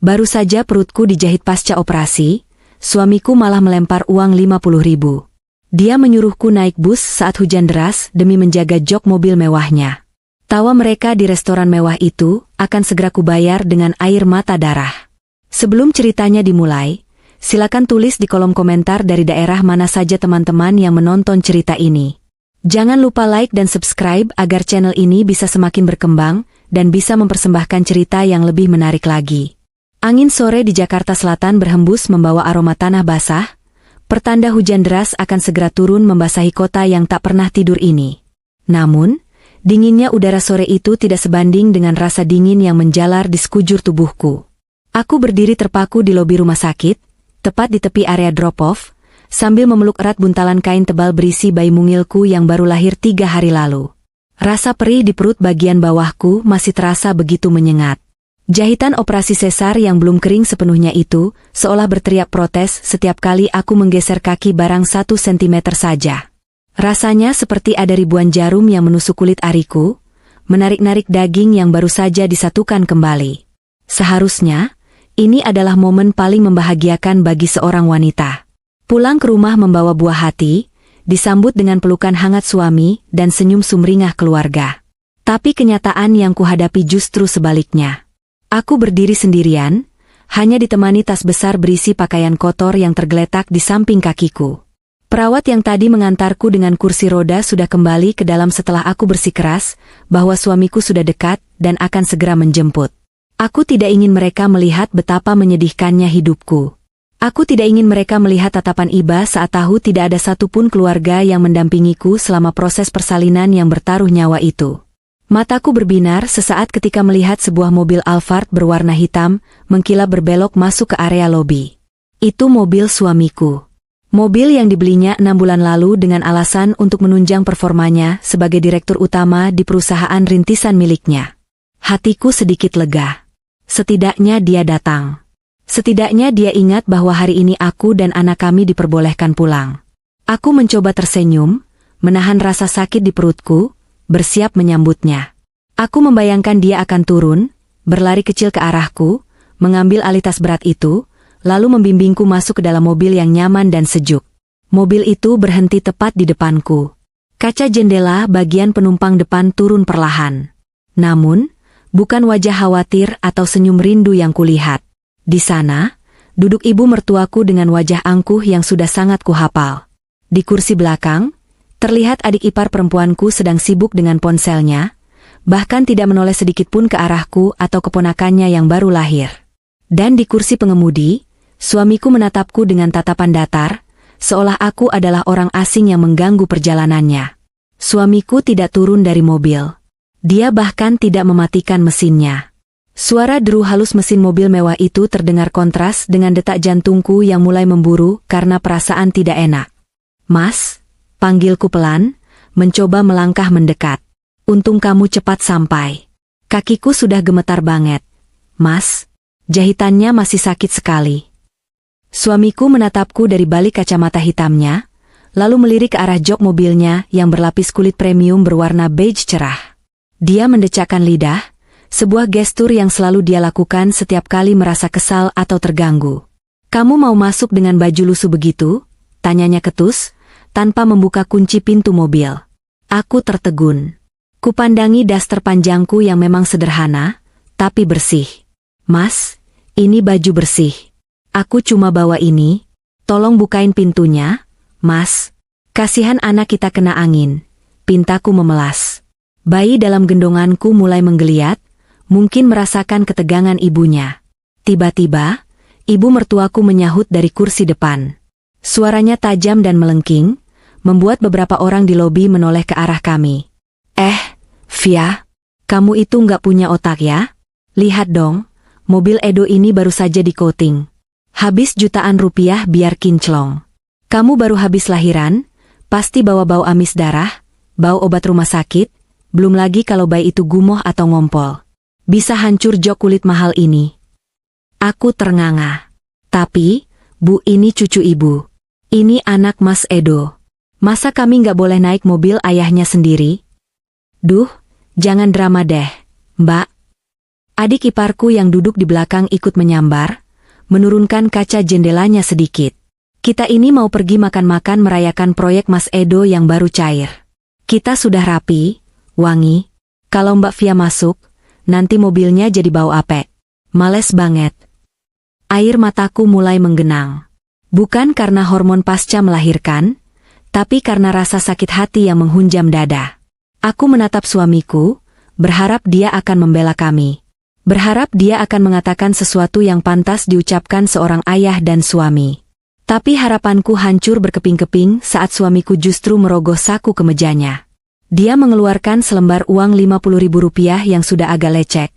Baru saja perutku dijahit pasca operasi, suamiku malah melempar uang 50.000. Dia menyuruhku naik bus saat hujan deras demi menjaga jok mobil mewahnya. Tawa mereka di restoran mewah itu akan segera kubayar dengan air mata darah. Sebelum ceritanya dimulai, silakan tulis di kolom komentar dari daerah mana saja teman-teman yang menonton cerita ini. Jangan lupa like dan subscribe agar channel ini bisa semakin berkembang dan bisa mempersembahkan cerita yang lebih menarik lagi. Angin sore di Jakarta Selatan berhembus membawa aroma tanah basah, pertanda hujan deras akan segera turun membasahi kota yang tak pernah tidur ini. Namun, dinginnya udara sore itu tidak sebanding dengan rasa dingin yang menjalar di sekujur tubuhku. Aku berdiri terpaku di lobi rumah sakit, tepat di tepi area drop-off, sambil memeluk erat buntalan kain tebal berisi bayi mungilku yang baru lahir 3 hari lalu. Rasa perih di perut bagian bawahku masih terasa begitu menyengat. Jahitan operasi sesar yang belum kering sepenuhnya itu, seolah berteriak protes setiap kali aku menggeser kaki barang 1 cm saja. Rasanya seperti ada ribuan jarum yang menusuk kulit ariku, menarik-narik daging yang baru saja disatukan kembali. Seharusnya, ini adalah momen paling membahagiakan bagi seorang wanita. Pulang ke rumah membawa buah hati, disambut dengan pelukan hangat suami dan senyum sumringah keluarga. Tapi kenyataan yang kuhadapi justru sebaliknya. Aku berdiri sendirian, hanya ditemani tas besar berisi pakaian kotor yang tergeletak di samping kakiku. Perawat yang tadi mengantarku dengan kursi roda sudah kembali ke dalam setelah aku bersikeras bahwa suamiku sudah dekat dan akan segera menjemput. Aku tidak ingin mereka melihat betapa menyedihkannya hidupku. Aku tidak ingin mereka melihat tatapan iba saat tahu tidak ada satupun keluarga yang mendampingiku selama proses persalinan yang bertaruh nyawa itu. Mataku berbinar sesaat ketika melihat sebuah mobil Alphard berwarna hitam mengkilap berbelok masuk ke area lobi. Itu mobil suamiku. Mobil yang dibelinya 6 bulan lalu dengan alasan untuk menunjang performanya sebagai direktur utama di perusahaan rintisan miliknya. Hatiku sedikit lega. Setidaknya dia datang. Setidaknya dia ingat bahwa hari ini aku dan anak kami diperbolehkan pulang. Aku mencoba tersenyum, menahan rasa sakit di perutku, bersiap menyambutnya. Aku membayangkan dia akan turun, berlari kecil ke arahku, mengambil alih tas berat itu, lalu membimbingku masuk ke dalam mobil yang nyaman dan sejuk. Mobil itu berhenti tepat di depanku. Kaca jendela bagian penumpang depan turun perlahan. Namun, bukan wajah khawatir atau senyum rindu yang kulihat. Di sana, duduk ibu mertuaku dengan wajah angkuh yang sudah sangat kuhafal. Di kursi belakang, terlihat adik ipar perempuanku sedang sibuk dengan ponselnya, bahkan tidak menoleh sedikit pun ke arahku atau keponakannya yang baru lahir. Dan di kursi pengemudi, suamiku menatapku dengan tatapan datar, seolah aku adalah orang asing yang mengganggu perjalanannya. Suamiku tidak turun dari mobil. Dia bahkan tidak mematikan mesinnya. Suara deru halus mesin mobil mewah itu terdengar kontras dengan detak jantungku yang mulai memburu karena perasaan tidak enak. "Mas," panggilku pelan, mencoba melangkah mendekat. "Untung kamu cepat sampai. Kakiku sudah gemetar banget." "Mas, jahitannya masih sakit sekali." Suamiku menatapku dari balik kacamata hitamnya, lalu melirik ke arah jok mobilnya yang berlapis kulit premium berwarna beige cerah. Dia mendecakkan lidah, sebuah gestur yang selalu dia lakukan setiap kali merasa kesal atau terganggu. "Kamu mau masuk dengan baju lusuh begitu?" tanyanya ketus, tanpa membuka kunci pintu mobil. Aku tertegun. Kupandangi daster panjangku yang memang sederhana, tapi bersih. "Mas, ini baju bersih. Aku cuma bawa ini. Tolong bukain pintunya, Mas. Kasihan anak kita kena angin." Pintaku memelas. Bayi dalam gendonganku mulai menggeliat, mungkin merasakan ketegangan ibunya. Tiba-tiba, ibu mertuaku menyahut dari kursi depan. Suaranya tajam dan melengking, membuat beberapa orang di lobi menoleh ke arah kami. Via, kamu itu nggak punya otak ya? Lihat dong, mobil Edo ini baru saja di-coating. Habis jutaan rupiah biar kinclong. Kamu baru habis lahiran, pasti bawa bau amis darah, bau obat rumah sakit, belum lagi kalau bayi itu gumoh atau ngompol. Bisa hancur jok kulit mahal ini." Aku ternganga. "Tapi, Bu, ini cucu ibu. Ini anak Mas Edo. Masa kami nggak boleh naik mobil ayahnya sendiri?" "Duh, jangan drama deh, Mbak. Adik iparku yang duduk di belakang ikut menyambar, menurunkan kaca jendelanya sedikit. Kita ini mau pergi makan-makan merayakan proyek Mas Edo yang baru cair. Kita sudah rapi, wangi. Kalau Mbak Via masuk, nanti mobilnya jadi bau apek. Males banget. Air mataku mulai menggenang. Bukan karena hormon pasca melahirkan, tapi karena rasa sakit hati yang menghunjam dada. Aku menatap suamiku, berharap dia akan membela kami. Berharap dia akan mengatakan sesuatu yang pantas diucapkan seorang ayah dan suami. Tapi harapanku hancur berkeping-keping saat suamiku justru merogoh saku kemejanya. Dia mengeluarkan selembar uang Rp50.000 yang sudah agak lecek,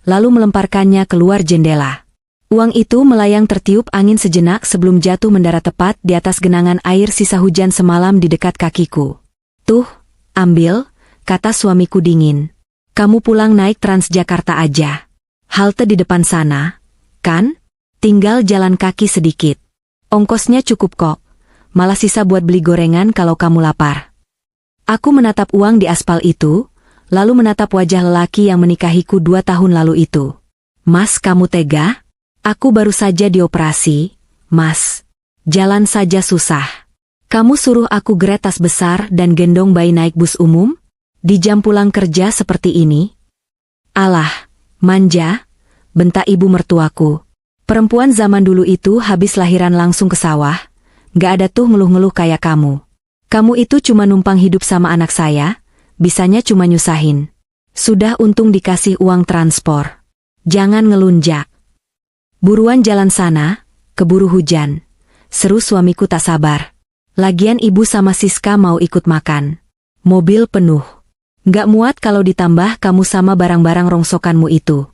lalu melemparkannya keluar jendela. Uang itu melayang tertiup angin sejenak sebelum jatuh mendarat tepat di atas genangan air sisa hujan semalam di dekat kakiku. Tuh, ambil, kata suamiku dingin. Kamu pulang naik Transjakarta aja. Halte di depan sana, kan? Tinggal jalan kaki sedikit. Ongkosnya cukup kok, malah sisa buat beli gorengan kalau kamu lapar. Aku menatap uang di aspal itu, lalu menatap wajah lelaki yang menikahiku 2 tahun lalu itu. Mas, kamu tega? Aku baru saja dioperasi, Mas. Jalan saja susah. Kamu suruh aku geret tas besar dan gendong bayi naik bus umum? Di jam pulang kerja seperti ini? Alah, manja, bentak ibu mertuaku. Perempuan zaman dulu itu habis lahiran langsung ke sawah, gak ada tuh ngeluh-ngeluh kayak kamu. Kamu itu cuma numpang hidup sama anak saya, bisanya cuma nyusahin. Sudah untung dikasih uang transport. Jangan ngelunjak. Buruan jalan sana, keburu hujan. Seru suamiku tak sabar. Lagian ibu sama Siska mau ikut makan. Mobil penuh. Gak muat kalau ditambah kamu sama barang-barang rongsokanmu itu.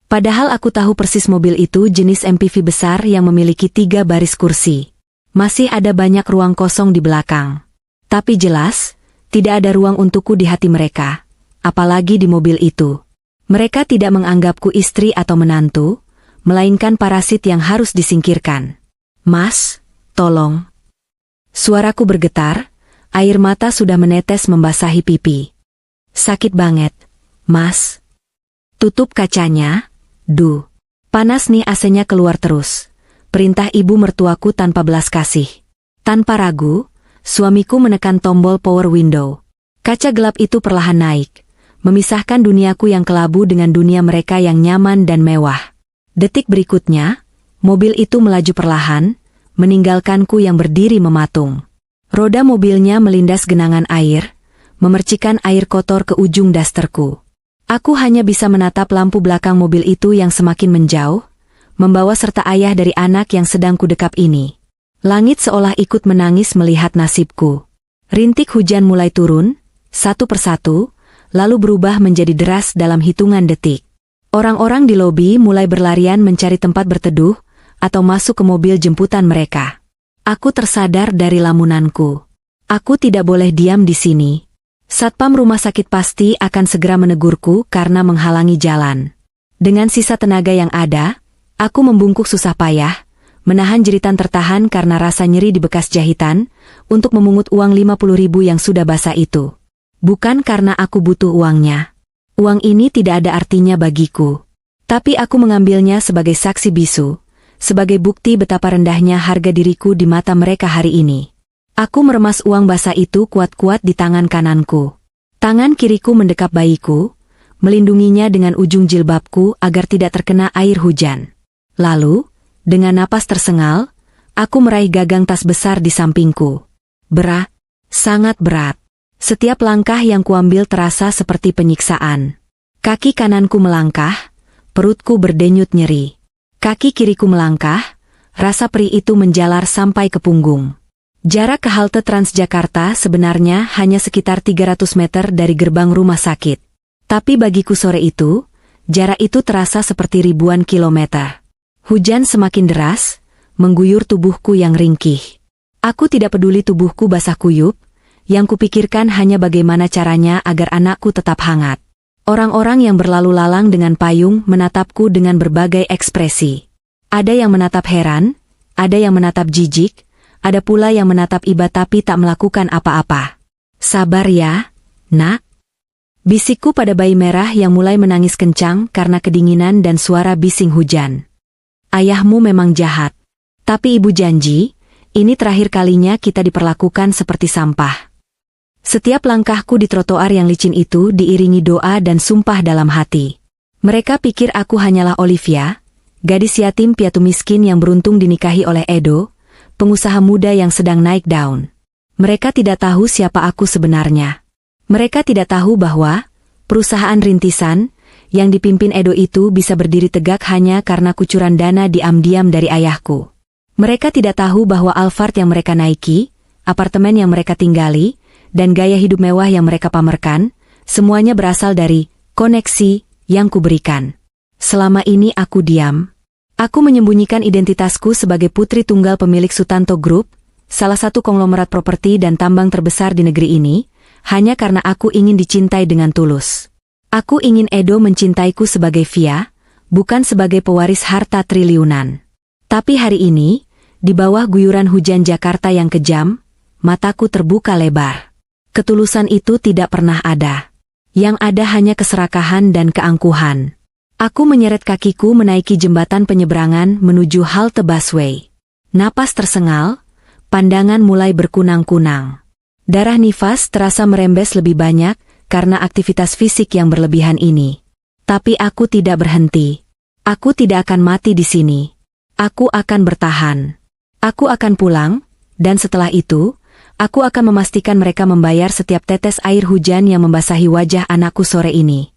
Padahal aku tahu persis mobil itu jenis MPV besar yang memiliki 3 baris kursi. Masih ada banyak ruang kosong di belakang. Tapi jelas, tidak ada ruang untukku di hati mereka. Apalagi di mobil itu. Mereka tidak menganggapku istri atau menantu, melainkan parasit yang harus disingkirkan. Mas, tolong. Suaraku bergetar, air mata sudah menetes membasahi pipi. Sakit banget, Mas. Tutup kacanya. Duh, panas nih AC-nya keluar terus. Perintah ibu mertuaku tanpa belas kasih. Tanpa ragu, suamiku menekan tombol power window. Kaca gelap itu perlahan naik, memisahkan duniaku yang kelabu dengan dunia mereka yang nyaman dan mewah. Detik berikutnya, mobil itu melaju perlahan, meninggalkanku yang berdiri mematung. Roda mobilnya melindas genangan air, memercikan air kotor ke ujung dasterku. Aku hanya bisa menatap lampu belakang mobil itu yang semakin menjauh, membawa serta ayah dari anak yang sedang kudekap ini. Langit seolah ikut menangis melihat nasibku. Rintik hujan mulai turun, satu persatu, lalu berubah menjadi deras dalam hitungan detik. Orang-orang di lobi mulai berlarian mencari tempat berteduh, atau masuk ke mobil jemputan mereka. Aku tersadar dari lamunanku. Aku tidak boleh diam di sini. Satpam rumah sakit pasti akan segera menegurku karena menghalangi jalan. Dengan sisa tenaga yang ada, aku membungkuk susah payah, menahan jeritan tertahan karena rasa nyeri di bekas jahitan, untuk memungut uang 50.000 yang sudah basah itu. Bukan karena aku butuh uangnya. Uang ini tidak ada artinya bagiku. Tapi aku mengambilnya sebagai saksi bisu, sebagai bukti betapa rendahnya harga diriku di mata mereka hari ini. Aku meremas uang basah itu kuat-kuat di tangan kananku. Tangan kiriku mendekap bayiku, melindunginya dengan ujung jilbabku agar tidak terkena air hujan. Lalu, dengan napas tersengal, aku meraih gagang tas besar di sampingku. Berat, sangat berat. Setiap langkah yang kuambil terasa seperti penyiksaan. Kaki kananku melangkah, perutku berdenyut nyeri. Kaki kiriku melangkah, rasa perih itu menjalar sampai ke punggung. Jarak ke halte Transjakarta sebenarnya hanya sekitar 300 meter dari gerbang rumah sakit. Tapi bagiku sore itu, jarak itu terasa seperti ribuan kilometer. Hujan semakin deras, mengguyur tubuhku yang ringkih. Aku tidak peduli tubuhku basah kuyup, yang kupikirkan hanya bagaimana caranya agar anakku tetap hangat. Orang-orang yang berlalu lalang dengan payung menatapku dengan berbagai ekspresi. Ada yang menatap heran, ada yang menatap jijik, ada pula yang menatap iba tapi tak melakukan apa-apa. Sabar ya, nak. Bisikku pada bayi merah yang mulai menangis kencang karena kedinginan dan suara bising hujan. Ayahmu memang jahat. Tapi ibu janji, ini terakhir kalinya kita diperlakukan seperti sampah. Setiap langkahku di trotoar yang licin itu diiringi doa dan sumpah dalam hati. Mereka pikir aku hanyalah Olivia, gadis yatim piatu miskin yang beruntung dinikahi oleh Edo, pengusaha muda yang sedang naik daun. Mereka tidak tahu siapa aku sebenarnya. Mereka tidak tahu bahwa perusahaan rintisan yang dipimpin Edo itu bisa berdiri tegak hanya karena kucuran dana diam-diam dari ayahku. Mereka tidak tahu bahwa Alphard yang mereka naiki, apartemen yang mereka tinggali, dan gaya hidup mewah yang mereka pamerkan, semuanya berasal dari koneksi yang kuberikan. Selama ini aku diam. Aku menyembunyikan identitasku sebagai putri tunggal pemilik Sutanto Group, salah satu konglomerat properti dan tambang terbesar di negeri ini, hanya karena aku ingin dicintai dengan tulus. Aku ingin Edo mencintaiku sebagai Via, bukan sebagai pewaris harta triliunan. Tapi hari ini, di bawah guyuran hujan Jakarta yang kejam, mataku terbuka lebar. Ketulusan itu tidak pernah ada. Yang ada hanya keserakahan dan keangkuhan. Aku menyeret kakiku menaiki jembatan penyeberangan menuju halte busway. Napas tersengal, pandangan mulai berkunang-kunang. Darah nifas terasa merembes lebih banyak karena aktivitas fisik yang berlebihan ini. Tapi aku tidak berhenti. Aku tidak akan mati di sini. Aku akan bertahan. Aku akan pulang, dan setelah itu, aku akan memastikan mereka membayar setiap tetes air hujan yang membasahi wajah anakku sore ini.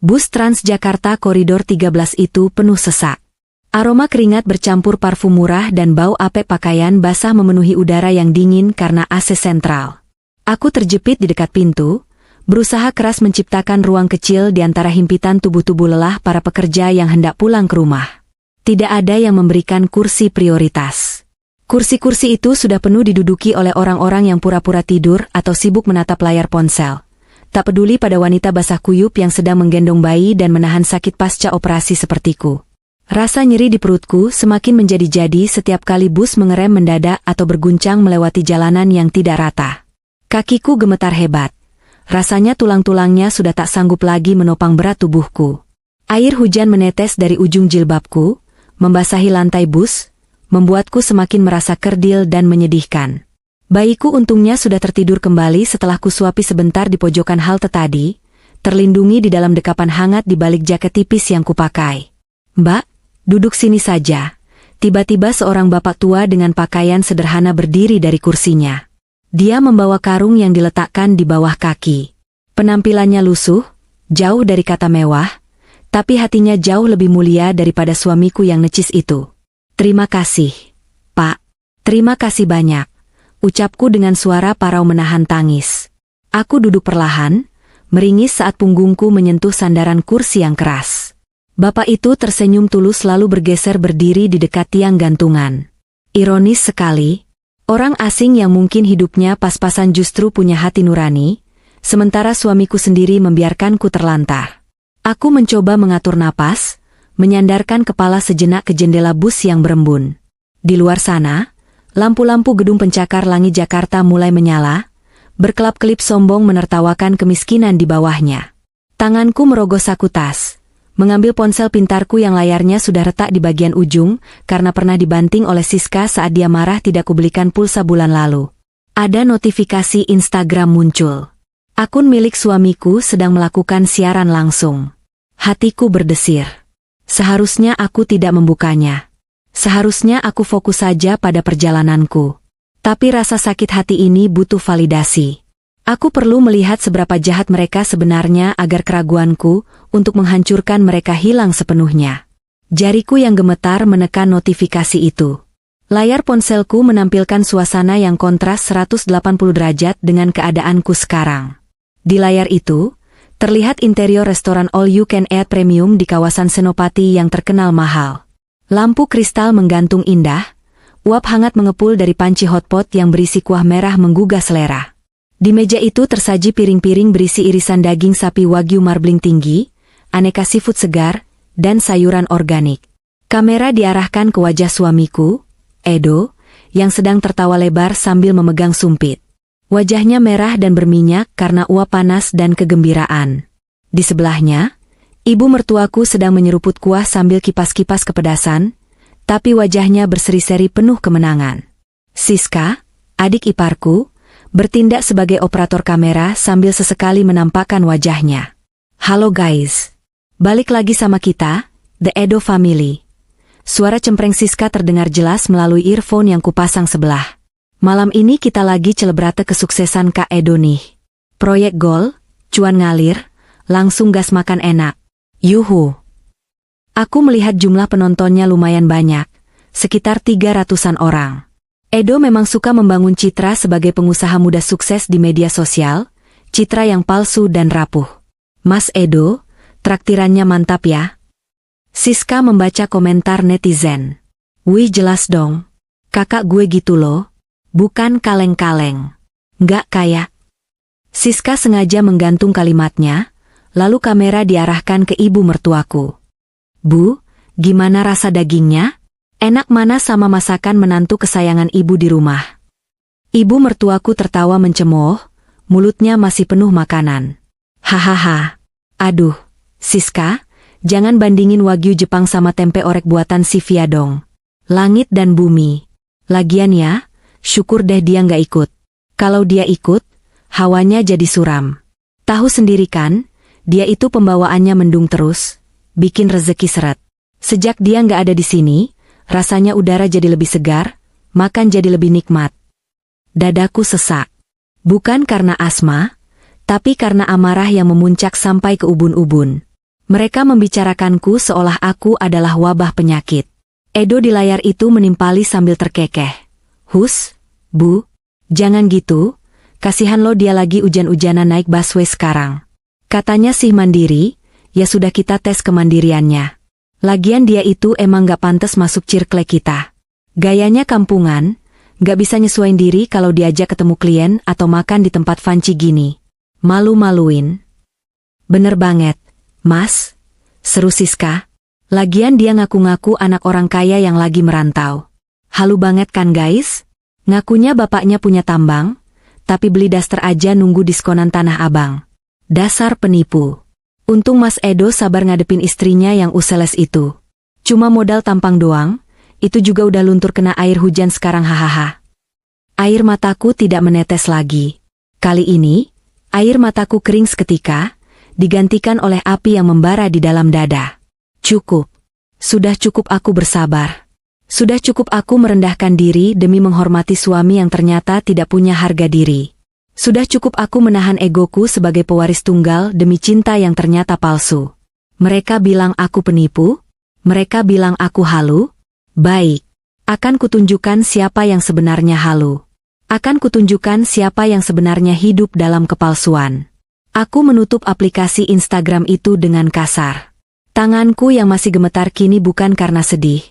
Bus Transjakarta Koridor 13 itu penuh sesak. Aroma keringat bercampur parfum murah dan bau apek pakaian basah memenuhi udara yang dingin karena AC sentral. Aku terjepit di dekat pintu, berusaha keras menciptakan ruang kecil di antara himpitan tubuh-tubuh lelah para pekerja yang hendak pulang ke rumah. Tidak ada yang memberikan kursi prioritas. Kursi-kursi itu sudah penuh diduduki oleh orang-orang yang pura-pura tidur atau sibuk menatap layar ponsel. Tak peduli pada wanita basah kuyup yang sedang menggendong bayi dan menahan sakit pasca operasi sepertiku. Rasa nyeri di perutku semakin menjadi-jadi setiap kali bus mengerem mendadak atau berguncang melewati jalanan yang tidak rata. Kakiku gemetar hebat. Rasanya tulang-tulangnya sudah tak sanggup lagi menopang berat tubuhku. Air hujan menetes dari ujung jilbabku, membasahi lantai bus, membuatku semakin merasa kerdil dan menyedihkan. Bayiku untungnya sudah tertidur kembali setelah kusuapi sebentar di pojokan halte tadi, terlindungi di dalam dekapan hangat di balik jaket tipis yang kupakai. "Mbak, duduk sini saja." Tiba-tiba seorang bapak tua dengan pakaian sederhana berdiri dari kursinya. Dia membawa karung yang diletakkan di bawah kaki. Penampilannya lusuh, jauh dari kata mewah, tapi hatinya jauh lebih mulia daripada suamiku yang necis itu. "Terima kasih, Pak. Terima kasih banyak," ucapku dengan suara parau menahan tangis. Aku duduk perlahan, meringis saat punggungku menyentuh sandaran kursi yang keras. Bapak itu tersenyum tulus lalu bergeser berdiri di dekat tiang gantungan. Ironis sekali. Orang asing yang mungkin hidupnya pas-pasan justru punya hati nurani, sementara suamiku sendiri membiarkanku terlantar. Aku mencoba mengatur napas, menyandarkan kepala sejenak ke jendela bus yang berembun. Di luar sana, lampu-lampu gedung pencakar langit Jakarta mulai menyala, berkelap-kelip sombong menertawakan kemiskinan di bawahnya. Tanganku merogoh saku tas. Mengambil ponsel pintarku yang layarnya sudah retak di bagian ujung, karena pernah dibanting oleh Siska saat dia marah tidak kubelikan pulsa bulan lalu. Ada notifikasi Instagram muncul. Akun milik suamiku sedang melakukan siaran langsung. Hatiku berdesir. Seharusnya aku tidak membukanya. Seharusnya aku fokus saja pada perjalananku. Tapi rasa sakit hati ini butuh validasi. Aku perlu melihat seberapa jahat mereka sebenarnya agar keraguanku untuk menghancurkan mereka hilang sepenuhnya. Jariku yang gemetar menekan notifikasi itu. Layar ponselku menampilkan suasana yang kontras 180 derajat dengan keadaanku sekarang. Di layar itu, terlihat interior restoran all you can eat premium di kawasan Senopati yang terkenal mahal. Lampu kristal menggantung indah, uap hangat mengepul dari panci hotpot yang berisi kuah merah menggugah selera. Di meja itu tersaji piring-piring berisi irisan daging sapi wagyu marbling tinggi, aneka seafood segar, dan sayuran organik. Kamera diarahkan ke wajah suamiku, Edo, yang sedang tertawa lebar sambil memegang sumpit. Wajahnya merah dan berminyak karena uap panas dan kegembiraan. Di sebelahnya, ibu mertuaku sedang menyeruput kuah sambil kipas-kipas kepedasan, tapi wajahnya berseri-seri penuh kemenangan. Siska, adik iparku, bertindak sebagai operator kamera sambil sesekali menampakkan wajahnya. Halo guys. Balik lagi sama kita, The Edo Family. Suara cempreng Siska terdengar jelas melalui earphone yang kupasang sebelah. Malam ini kita lagi celebrate kesuksesan Kak Edo nih. Proyek gol, cuan ngalir, langsung gas makan enak. Yuhu. Aku melihat jumlah penontonnya lumayan banyak, sekitar 300-an orang. Edo memang suka membangun citra sebagai pengusaha muda sukses di media sosial, citra yang palsu dan rapuh. Mas Edo, traktirannya mantap ya. Siska membaca komentar netizen. Wih jelas dong. Kakak gue gitu loh. Bukan kaleng-kaleng. Nggak kayak. Siska sengaja menggantung kalimatnya, lalu kamera diarahkan ke ibu mertuaku. Bu, gimana rasa dagingnya? Enak mana sama masakan menantu kesayangan ibu di rumah? Ibu mertuaku tertawa mencemooh, mulutnya masih penuh makanan. Hahaha. Aduh, Siska. Jangan bandingin wagyu Jepang sama tempe orek buatan Sivia dong. Langit dan bumi. Lagian ya, syukur deh dia nggak ikut. Kalau dia ikut, hawanya jadi suram. Tahu sendiri kan, dia itu pembawaannya mendung terus, bikin rezeki seret. Sejak dia nggak ada di sini, rasanya udara jadi lebih segar, makan jadi lebih nikmat. Dadaku sesak. Bukan karena asma, tapi karena amarah yang memuncak sampai ke ubun-ubun. Mereka membicarakanku seolah aku adalah wabah penyakit. Edo di layar itu menimpali sambil terkekeh. Hus, Bu, jangan gitu, kasihan lo dia lagi hujan-hujanan naik busway sekarang. Katanya sih mandiri, ya sudah kita tes kemandiriannya. Lagian dia itu emang gak pantas masuk circle kita. Gayanya kampungan, gak bisa nyesuain diri kalau diajak ketemu klien atau makan di tempat fancy gini. Malu-maluin. Bener banget. Mas, seru Siska. Lagian dia ngaku-ngaku anak orang kaya yang lagi merantau. Halu banget kan guys? Ngakunya bapaknya punya tambang, tapi beli daster aja nunggu diskonan Tanah Abang. Dasar penipu. Untung Mas Edo sabar ngadepin istrinya yang useles itu. Cuma modal tampang doang, itu juga udah luntur kena air hujan sekarang hahaha. Air mataku tidak menetes lagi. Kali ini, air mataku kering seketika, digantikan oleh api yang membara di dalam dada. Cukup. Sudah cukup aku bersabar. Sudah cukup aku merendahkan diri demi menghormati suami yang ternyata tidak punya harga diri. Sudah cukup aku menahan egoku sebagai pewaris tunggal demi cinta yang ternyata palsu. Mereka bilang aku penipu? Mereka bilang aku halu? Baik. Akan kutunjukkan siapa yang sebenarnya halu. Akan kutunjukkan siapa yang sebenarnya hidup dalam kepalsuan. Aku menutup aplikasi Instagram itu dengan kasar. Tanganku yang masih gemetar kini bukan karena sedih,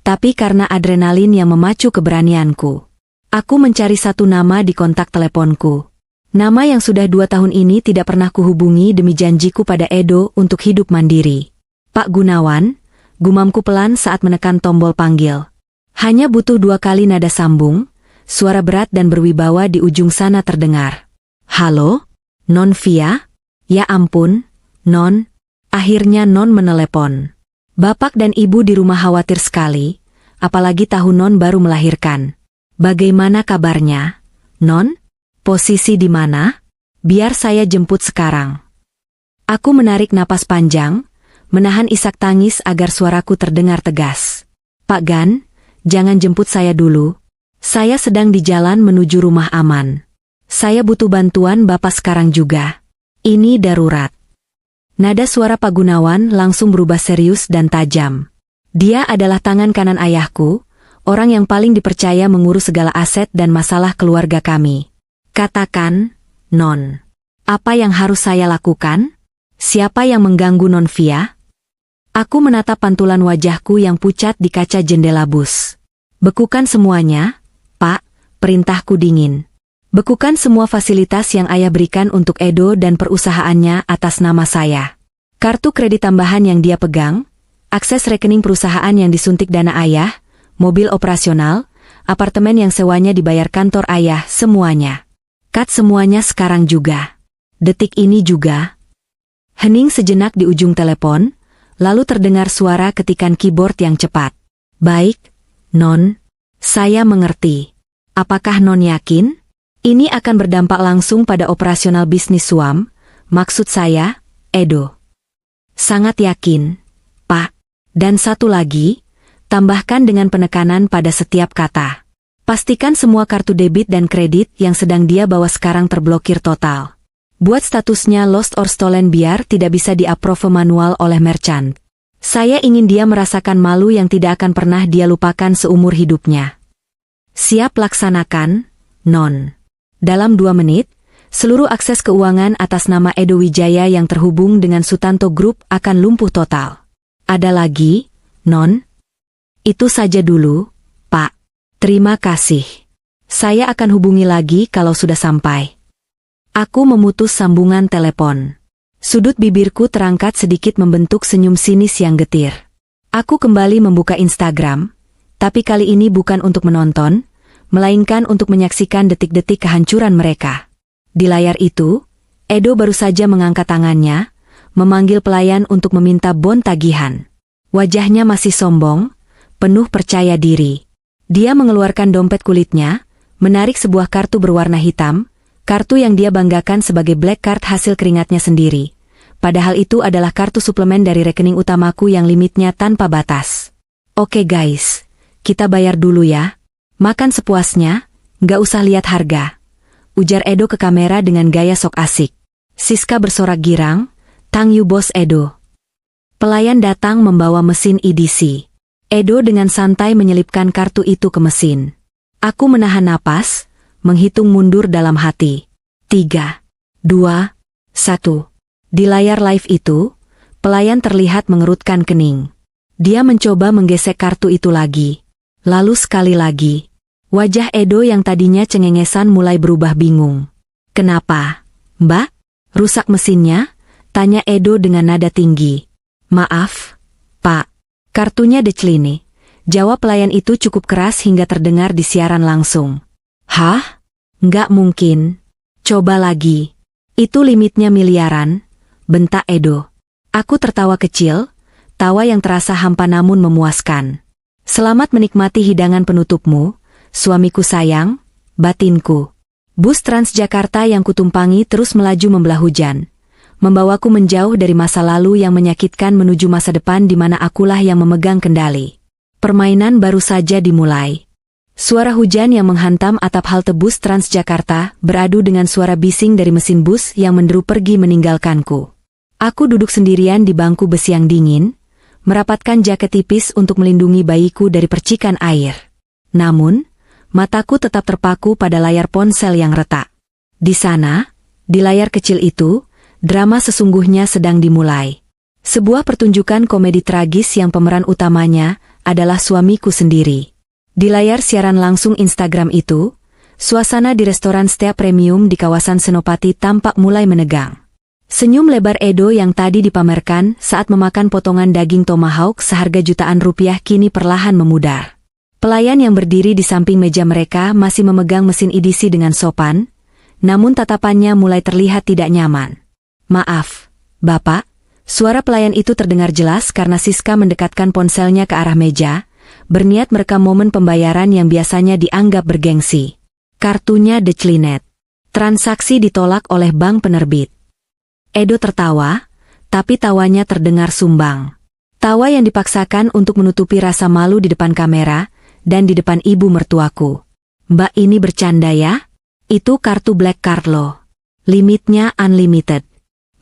tapi karena adrenalin yang memacu keberanianku. Aku mencari satu nama di kontak teleponku. Nama yang sudah 2 tahun ini tidak pernah kuhubungi demi janjiku pada Edo untuk hidup mandiri. Pak Gunawan, gumamku pelan saat menekan tombol panggil. Hanya butuh 2 kali nada sambung, suara berat dan berwibawa di ujung sana terdengar. Halo? Non Via? Ya ampun, Non. Akhirnya Non menelepon. Bapak dan ibu di rumah khawatir sekali, apalagi tahu Non baru melahirkan. Bagaimana kabarnya? Non? Posisi di mana? Biar saya jemput sekarang. Aku menarik napas panjang, menahan isak tangis agar suaraku terdengar tegas. Pak Gan, jangan jemput saya dulu. Saya sedang di jalan menuju rumah aman. Saya butuh bantuan Bapak sekarang juga. Ini darurat. Nada suara Pak Gunawan langsung berubah serius dan tajam. Dia adalah tangan kanan ayahku, orang yang paling dipercaya mengurus segala aset dan masalah keluarga kami. Katakan, Non. Apa yang harus saya lakukan? Siapa yang mengganggu Non Via? Aku menatap pantulan wajahku yang pucat di kaca jendela bus. Bekukan semuanya, Pak, perintahku dingin. Bekukan semua fasilitas yang ayah berikan untuk Edo dan perusahaannya atas nama saya. Kartu kredit tambahan yang dia pegang, akses rekening perusahaan yang disuntik dana ayah, mobil operasional, apartemen yang sewanya dibayar kantor ayah, semuanya. Cut semuanya sekarang juga. Detik ini juga. Hening sejenak di ujung telepon, lalu terdengar suara ketikan keyboard yang cepat. Baik, Non. Saya mengerti. Apakah Non yakin? Ini akan berdampak langsung pada operasional bisnis Suam, maksud saya, Edo. Sangat yakin, Pak. Dan satu lagi, tambahkan dengan penekanan pada setiap kata. Pastikan semua kartu debit dan kredit yang sedang dia bawa sekarang terblokir total. Buat statusnya lost or stolen biar tidak bisa di-approve manual oleh merchant. Saya ingin dia merasakan malu yang tidak akan pernah dia lupakan seumur hidupnya. Siap laksanakan, Non. Dalam 2 menit, seluruh akses keuangan atas nama Edo Wijaya yang terhubung dengan Sutanto Group akan lumpuh total. Ada lagi, Non? Itu saja dulu, Pak. Terima kasih. Saya akan hubungi lagi kalau sudah sampai. Aku memutus sambungan telepon. Sudut bibirku terangkat sedikit membentuk senyum sinis yang getir. Aku kembali membuka Instagram, tapi kali ini bukan untuk menonton, melainkan untuk menyaksikan detik-detik kehancuran mereka. Di layar itu, Edo baru saja mengangkat tangannya, memanggil pelayan untuk meminta bon tagihan. Wajahnya masih sombong, penuh percaya diri. Dia mengeluarkan dompet kulitnya, menarik sebuah kartu berwarna hitam, kartu yang dia banggakan sebagai black card hasil keringatnya sendiri. Padahal itu adalah kartu suplemen dari rekening utamaku yang limitnya tanpa batas. Oke guys, kita bayar dulu ya. Makan sepuasnya, nggak usah lihat harga. Ujar Edo ke kamera dengan gaya sok asik. Siska bersorak girang, "Thank you bos Edo." Pelayan datang membawa mesin EDC. Edo dengan santai menyelipkan kartu itu ke mesin. Aku menahan napas, menghitung mundur dalam hati. 3, 2, 1. Di layar live itu, pelayan terlihat mengerutkan kening. Dia mencoba menggesek kartu itu lagi. Lalu sekali lagi. Wajah Edo yang tadinya cengengesan mulai berubah bingung. "Kenapa, Mbak? Rusak mesinnya?" tanya Edo dengan nada tinggi. "Maaf, Pak. Kartunya decline," jawab pelayan itu cukup keras hingga terdengar di siaran langsung. "Hah? Nggak mungkin. Coba lagi. Itu limitnya miliaran," bentak Edo. Aku tertawa kecil, tawa yang terasa hampa namun memuaskan. "Selamat menikmati hidangan penutupmu, suamiku sayang, batinku." Bus Transjakarta yang kutumpangi terus melaju membelah hujan, membawaku menjauh dari masa lalu yang menyakitkan menuju masa depan di mana akulah yang memegang kendali. Permainan baru saja dimulai. Suara hujan yang menghantam atap halte bus Transjakarta beradu dengan suara bising dari mesin bus yang menderu pergi meninggalkanku. Aku duduk sendirian di bangku besi yang dingin, merapatkan jaket tipis untuk melindungi bayiku dari percikan air. Namun, mataku tetap terpaku pada layar ponsel yang retak. Di sana, di layar kecil itu, drama sesungguhnya sedang dimulai. Sebuah pertunjukan komedi tragis yang pemeran utamanya adalah suamiku sendiri. Di layar siaran langsung Instagram itu, suasana di restoran Stea Premium di kawasan Senopati tampak mulai menegang. Senyum lebar Edo yang tadi dipamerkan saat memakan potongan daging tomahawk seharga jutaan rupiah kini perlahan memudar. Pelayan yang berdiri di samping meja mereka masih memegang mesin EDC dengan sopan, namun tatapannya mulai terlihat tidak nyaman. "Maaf, Bapak." Suara pelayan itu terdengar jelas karena Siska mendekatkan ponselnya ke arah meja, berniat merekam momen pembayaran yang biasanya dianggap bergengsi. Kartunya declined. Transaksi ditolak oleh bank penerbit. Edo tertawa, tapi tawanya terdengar sumbang. Tawa yang dipaksakan untuk menutupi rasa malu di depan kamera, dan di depan ibu mertuaku. "Mbak ini bercanda ya? Itu kartu black card loh. Limitnya unlimited.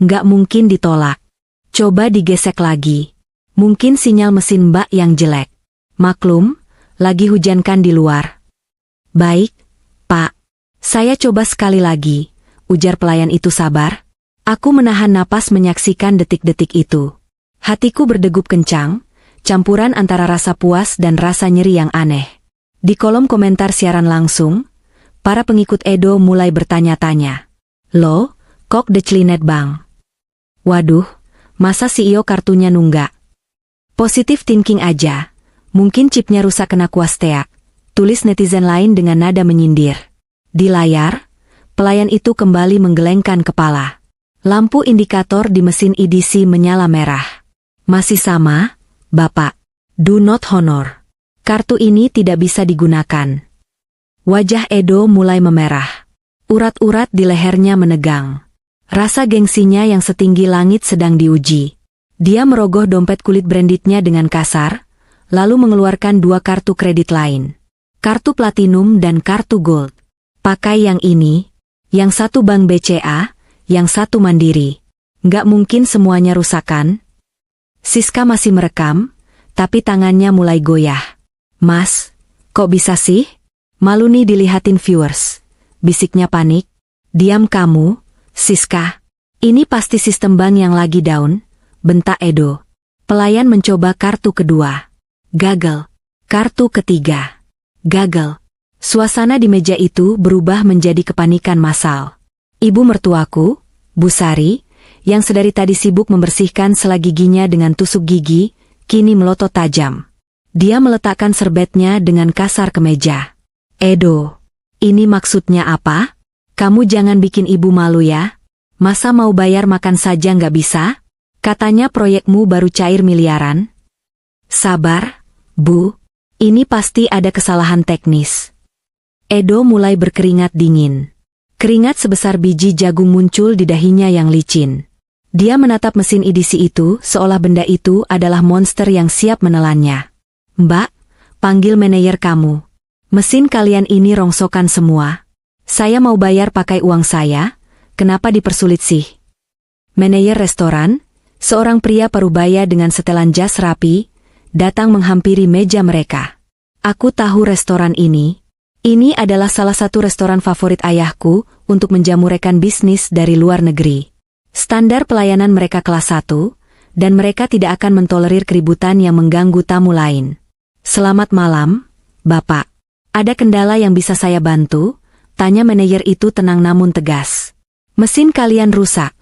Nggak mungkin ditolak. Coba digesek lagi. Mungkin sinyal mesin Mbak yang jelek. Maklum, lagi hujan kan di luar." "Baik, Pak. Saya coba sekali lagi," ujar pelayan itu sabar. Aku menahan napas menyaksikan detik-detik itu. Hatiku berdegup kencang, campuran antara rasa puas dan rasa nyeri yang aneh. Di kolom komentar siaran langsung, para pengikut Edo mulai bertanya-tanya. "Loh, kok declined bang? Waduh, masa CEO kartunya nunggak? Positive thinking aja, mungkin chipnya rusak kena kuas teak," tulis netizen lain dengan nada menyindir. Di layar, pelayan itu kembali menggelengkan kepala. Lampu indikator di mesin EDC menyala merah. Masih sama, Bapak. Do not honor. Kartu ini tidak bisa digunakan. Wajah Edo mulai memerah. Urat-urat di lehernya menegang. Rasa gengsinya yang setinggi langit sedang diuji. Dia merogoh dompet kulit brandednya dengan kasar, lalu mengeluarkan 2 kartu kredit lain. Kartu platinum dan kartu gold. Pakai yang ini, yang satu Bank BCA, yang satu Mandiri. Nggak mungkin semuanya rusak kan? Siska masih merekam, tapi tangannya mulai goyah. Mas, kok bisa sih? Malu nih dilihatin viewers. Bisiknya panik. Diam kamu, Siska. Ini pasti sistem bank yang lagi down, bentak Edo. Pelayan mencoba kartu kedua. Gagal. Kartu ketiga. Gagal. Suasana di meja itu berubah menjadi kepanikan massal. Ibu mertuaku, Bu Sari, yang sedari tadi sibuk membersihkan sela giginya dengan tusuk gigi, kini melotot tajam. Dia meletakkan serbetnya dengan kasar ke meja. Edo, ini maksudnya apa? Kamu jangan bikin ibu malu ya. Masa mau bayar makan saja nggak bisa? Katanya proyekmu baru cair miliaran. Sabar, Bu. Ini pasti ada kesalahan teknis. Edo mulai berkeringat dingin. Keringat sebesar biji jagung muncul di dahinya yang licin. Dia menatap mesin EDC itu seolah benda itu adalah monster yang siap menelannya. Mbak, panggil manajer kamu. Mesin kalian ini rongsokan semua. Saya mau bayar pakai uang saya, kenapa dipersulit sih? Manajer restoran, seorang pria parubaya dengan setelan jas rapi, datang menghampiri meja mereka. Aku tahu restoran ini. Ini adalah salah satu restoran favorit ayahku untuk menjamu rekan bisnis dari luar negeri. Standar pelayanan mereka kelas 1, dan mereka tidak akan mentolerir keributan yang mengganggu tamu lain. Selamat malam, Bapak. Ada kendala yang bisa saya bantu? Tanya manajer itu tenang namun tegas. Mesin kalian rusak.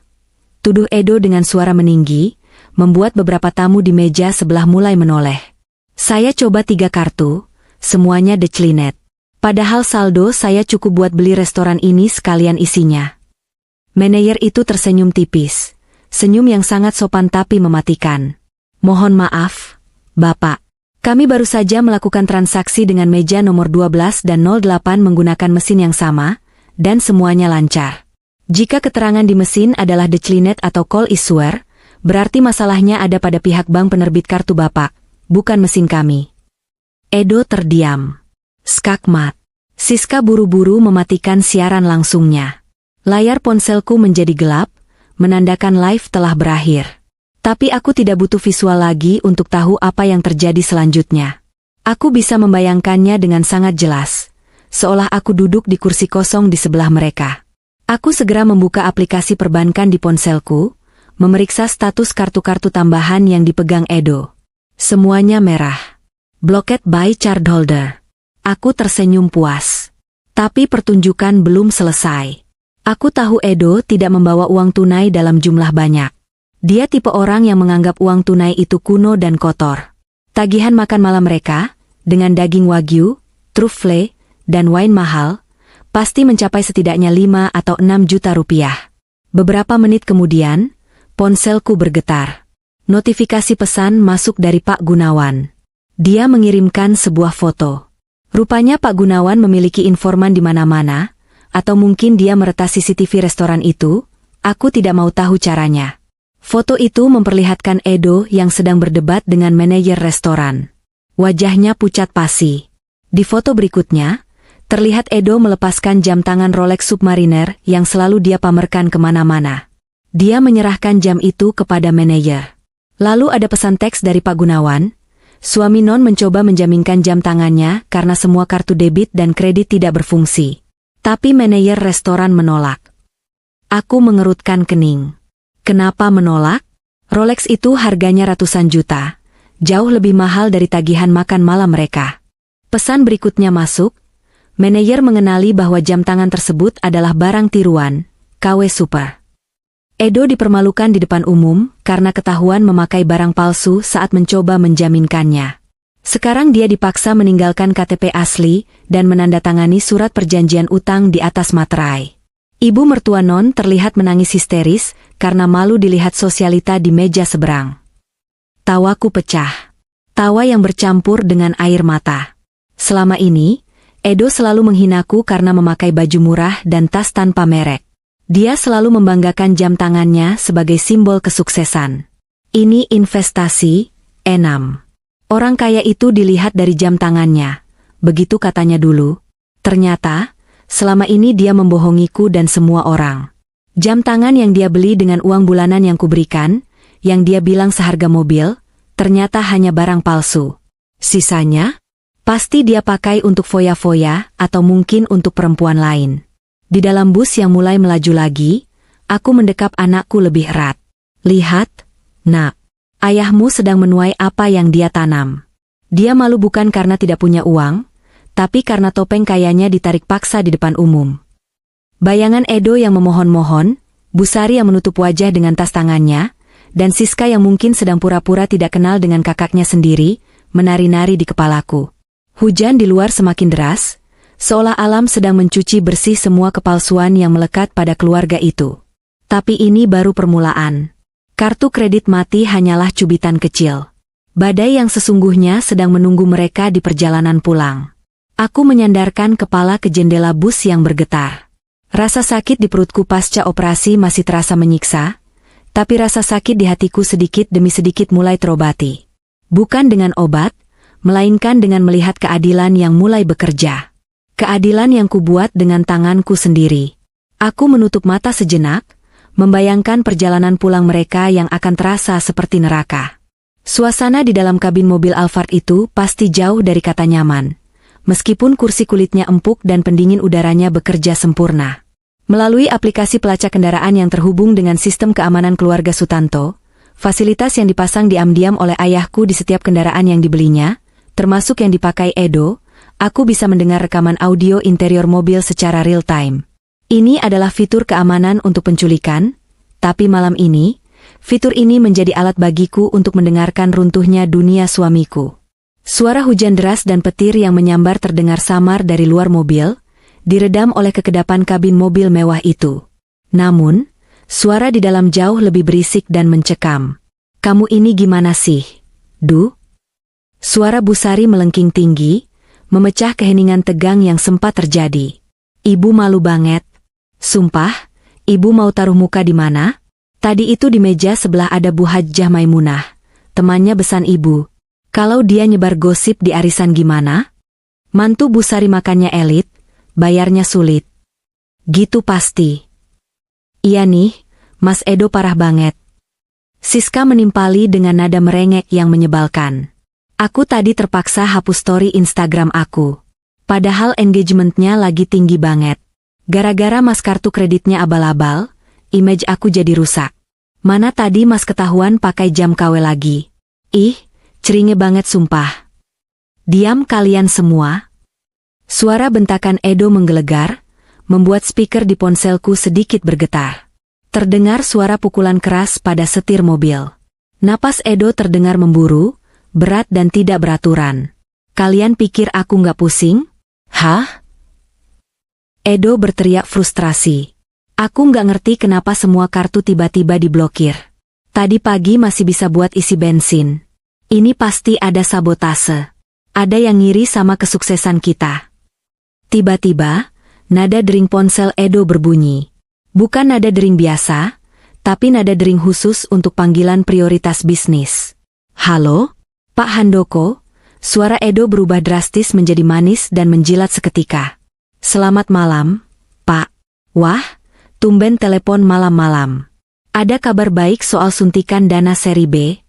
Tuduh Edo dengan suara meninggi, membuat beberapa tamu di meja sebelah mulai menoleh. Saya coba 3 kartu, semuanya declinet. Padahal saldo saya cukup buat beli restoran ini sekalian isinya. Manajer itu tersenyum tipis. Senyum yang sangat sopan tapi mematikan. Mohon maaf, Bapak. Kami baru saja melakukan transaksi dengan meja nomor 12 dan 08 menggunakan mesin yang sama, dan semuanya lancar. Jika keterangan di mesin adalah declinet atau call issuer, berarti masalahnya ada pada pihak bank penerbit kartu Bapak, bukan mesin kami. Edo terdiam. Skakmat. Siska buru-buru mematikan siaran langsungnya. Layar ponselku menjadi gelap, menandakan live telah berakhir. Tapi aku tidak butuh visual lagi untuk tahu apa yang terjadi selanjutnya. Aku bisa membayangkannya dengan sangat jelas, seolah aku duduk di kursi kosong di sebelah mereka. Aku segera membuka aplikasi perbankan di ponselku, memeriksa status kartu-kartu tambahan yang dipegang Edo. Semuanya merah. Blocked by cardholder. Aku tersenyum puas. Tapi pertunjukan belum selesai. Aku tahu Edo tidak membawa uang tunai dalam jumlah banyak. Dia tipe orang yang menganggap uang tunai itu kuno dan kotor. Tagihan makan malam mereka, dengan daging wagyu, truffle, dan wine mahal, pasti mencapai setidaknya 5 atau 6 juta rupiah. Beberapa menit kemudian, ponselku bergetar. Notifikasi pesan masuk dari Pak Gunawan. Dia mengirimkan sebuah foto. Rupanya Pak Gunawan memiliki informan di mana-mana, atau mungkin dia meretas CCTV restoran itu, aku tidak mau tahu caranya. Foto itu memperlihatkan Edo yang sedang berdebat dengan manajer restoran. Wajahnya pucat pasi. Di foto berikutnya, terlihat Edo melepaskan jam tangan Rolex Submariner yang selalu dia pamerkan kemana-mana. Dia menyerahkan jam itu kepada manajer. Lalu ada pesan teks dari Pak Gunawan. Suami Non mencoba menjaminkan jam tangannya karena semua kartu debit dan kredit tidak berfungsi. Tapi manajer restoran menolak. Aku mengerutkan kening. Kenapa menolak? Rolex itu harganya ratusan juta. Jauh lebih mahal dari tagihan makan malam mereka. Pesan berikutnya masuk. Manajer mengenali bahwa jam tangan tersebut adalah barang tiruan, KW Super. Edo dipermalukan di depan umum karena ketahuan memakai barang palsu saat mencoba menjaminkannya. Sekarang dia dipaksa meninggalkan KTP asli dan menandatangani surat perjanjian utang di atas materai. Ibu mertua Non terlihat menangis histeris karena malu dilihat sosialita di meja seberang. Tawaku pecah. Tawa yang bercampur dengan air mata. Selama ini, Edo selalu menghinaku karena memakai baju murah dan tas tanpa merek. Dia selalu membanggakan jam tangannya sebagai simbol kesuksesan. Ini investasi, Enam. Orang kaya itu dilihat dari jam tangannya. Begitu katanya dulu. Ternyata, selama ini dia membohongiku dan semua orang. Jam tangan yang dia beli dengan uang bulanan yang kuberikan, yang dia bilang seharga mobil, ternyata hanya barang palsu. Sisanya, pasti dia pakai untuk foya-foya atau mungkin untuk perempuan lain. Di dalam bus yang mulai melaju lagi, aku mendekap anakku lebih erat. Lihat, Nak. Ayahmu sedang menuai apa yang dia tanam. Dia malu bukan karena tidak punya uang, tapi karena topeng kayanya ditarik paksa di depan umum. Bayangan Edo yang memohon-mohon, Busari yang menutup wajah dengan tas tangannya, dan Siska yang mungkin sedang pura-pura tidak kenal dengan kakaknya sendiri, menari-nari di kepalaku. Hujan di luar semakin deras, seolah alam sedang mencuci bersih semua kepalsuan yang melekat pada keluarga itu. Tapi ini baru permulaan. Kartu kredit mati hanyalah cubitan kecil. Badai yang sesungguhnya sedang menunggu mereka di perjalanan pulang. Aku menyandarkan kepala ke jendela bus yang bergetar. Rasa sakit di perutku pasca operasi masih terasa menyiksa, tapi rasa sakit di hatiku sedikit demi sedikit mulai terobati. Bukan dengan obat, melainkan dengan melihat keadilan yang mulai bekerja. Keadilan yang kubuat dengan tanganku sendiri. Aku menutup mata sejenak, membayangkan perjalanan pulang mereka yang akan terasa seperti neraka. Suasana di dalam kabin mobil Alphard itu pasti jauh dari kata nyaman. Meskipun kursi kulitnya empuk dan pendingin udaranya bekerja sempurna. Melalui aplikasi pelacak kendaraan yang terhubung dengan sistem keamanan keluarga Sutanto, fasilitas yang dipasang diam-diam oleh ayahku di setiap kendaraan yang dibelinya, termasuk yang dipakai Edo, aku bisa mendengar rekaman audio interior mobil secara real-time. Ini adalah fitur keamanan untuk penculikan, tapi malam ini, fitur ini menjadi alat bagiku untuk mendengarkan runtuhnya dunia suamiku. Suara hujan deras dan petir yang menyambar terdengar samar dari luar mobil, diredam oleh kekedapan kabin mobil mewah itu. Namun, suara di dalam jauh lebih berisik dan mencekam. Kamu ini gimana sih, Du? Suara Busari melengking tinggi, memecah keheningan tegang yang sempat terjadi. Ibu malu banget. Sumpah, ibu mau taruh muka di mana? Tadi itu di meja sebelah ada Bu Hajjah Maimunah, temannya besan ibu. Kalau dia nyebar gosip di arisan gimana? Mantu Busari makannya elit, bayarnya sulit. Gitu pasti. Iya nih, Mas Edo parah banget. Siska menimpali dengan nada merengek yang menyebalkan. Aku tadi terpaksa hapus story Instagram aku. Padahal engagementnya lagi tinggi banget. Gara-gara mas kartu kreditnya abal-abal, image aku jadi rusak. Mana tadi mas ketahuan pakai jam KW lagi. Ih, ceringe banget sumpah. Diam kalian semua. Suara bentakan Edo menggelegar, membuat speaker di ponselku sedikit bergetar. Terdengar suara pukulan keras pada setir mobil. Napas Edo terdengar memburu, berat dan tidak beraturan. Kalian pikir aku nggak pusing? Hah? Edo berteriak frustrasi. Aku nggak ngerti kenapa semua kartu tiba-tiba diblokir. Tadi pagi masih bisa buat isi bensin. Ini pasti ada sabotase. Ada yang ngiri sama kesuksesan kita. Tiba-tiba, nada dering ponsel Edo berbunyi. Bukan nada dering biasa, tapi nada dering khusus untuk panggilan prioritas bisnis. Halo, Pak Handoko? Suara Edo berubah drastis menjadi manis dan menjilat seketika. Selamat malam, Pak. Wah, tumben telepon malam-malam. Ada kabar baik soal suntikan dana seri B?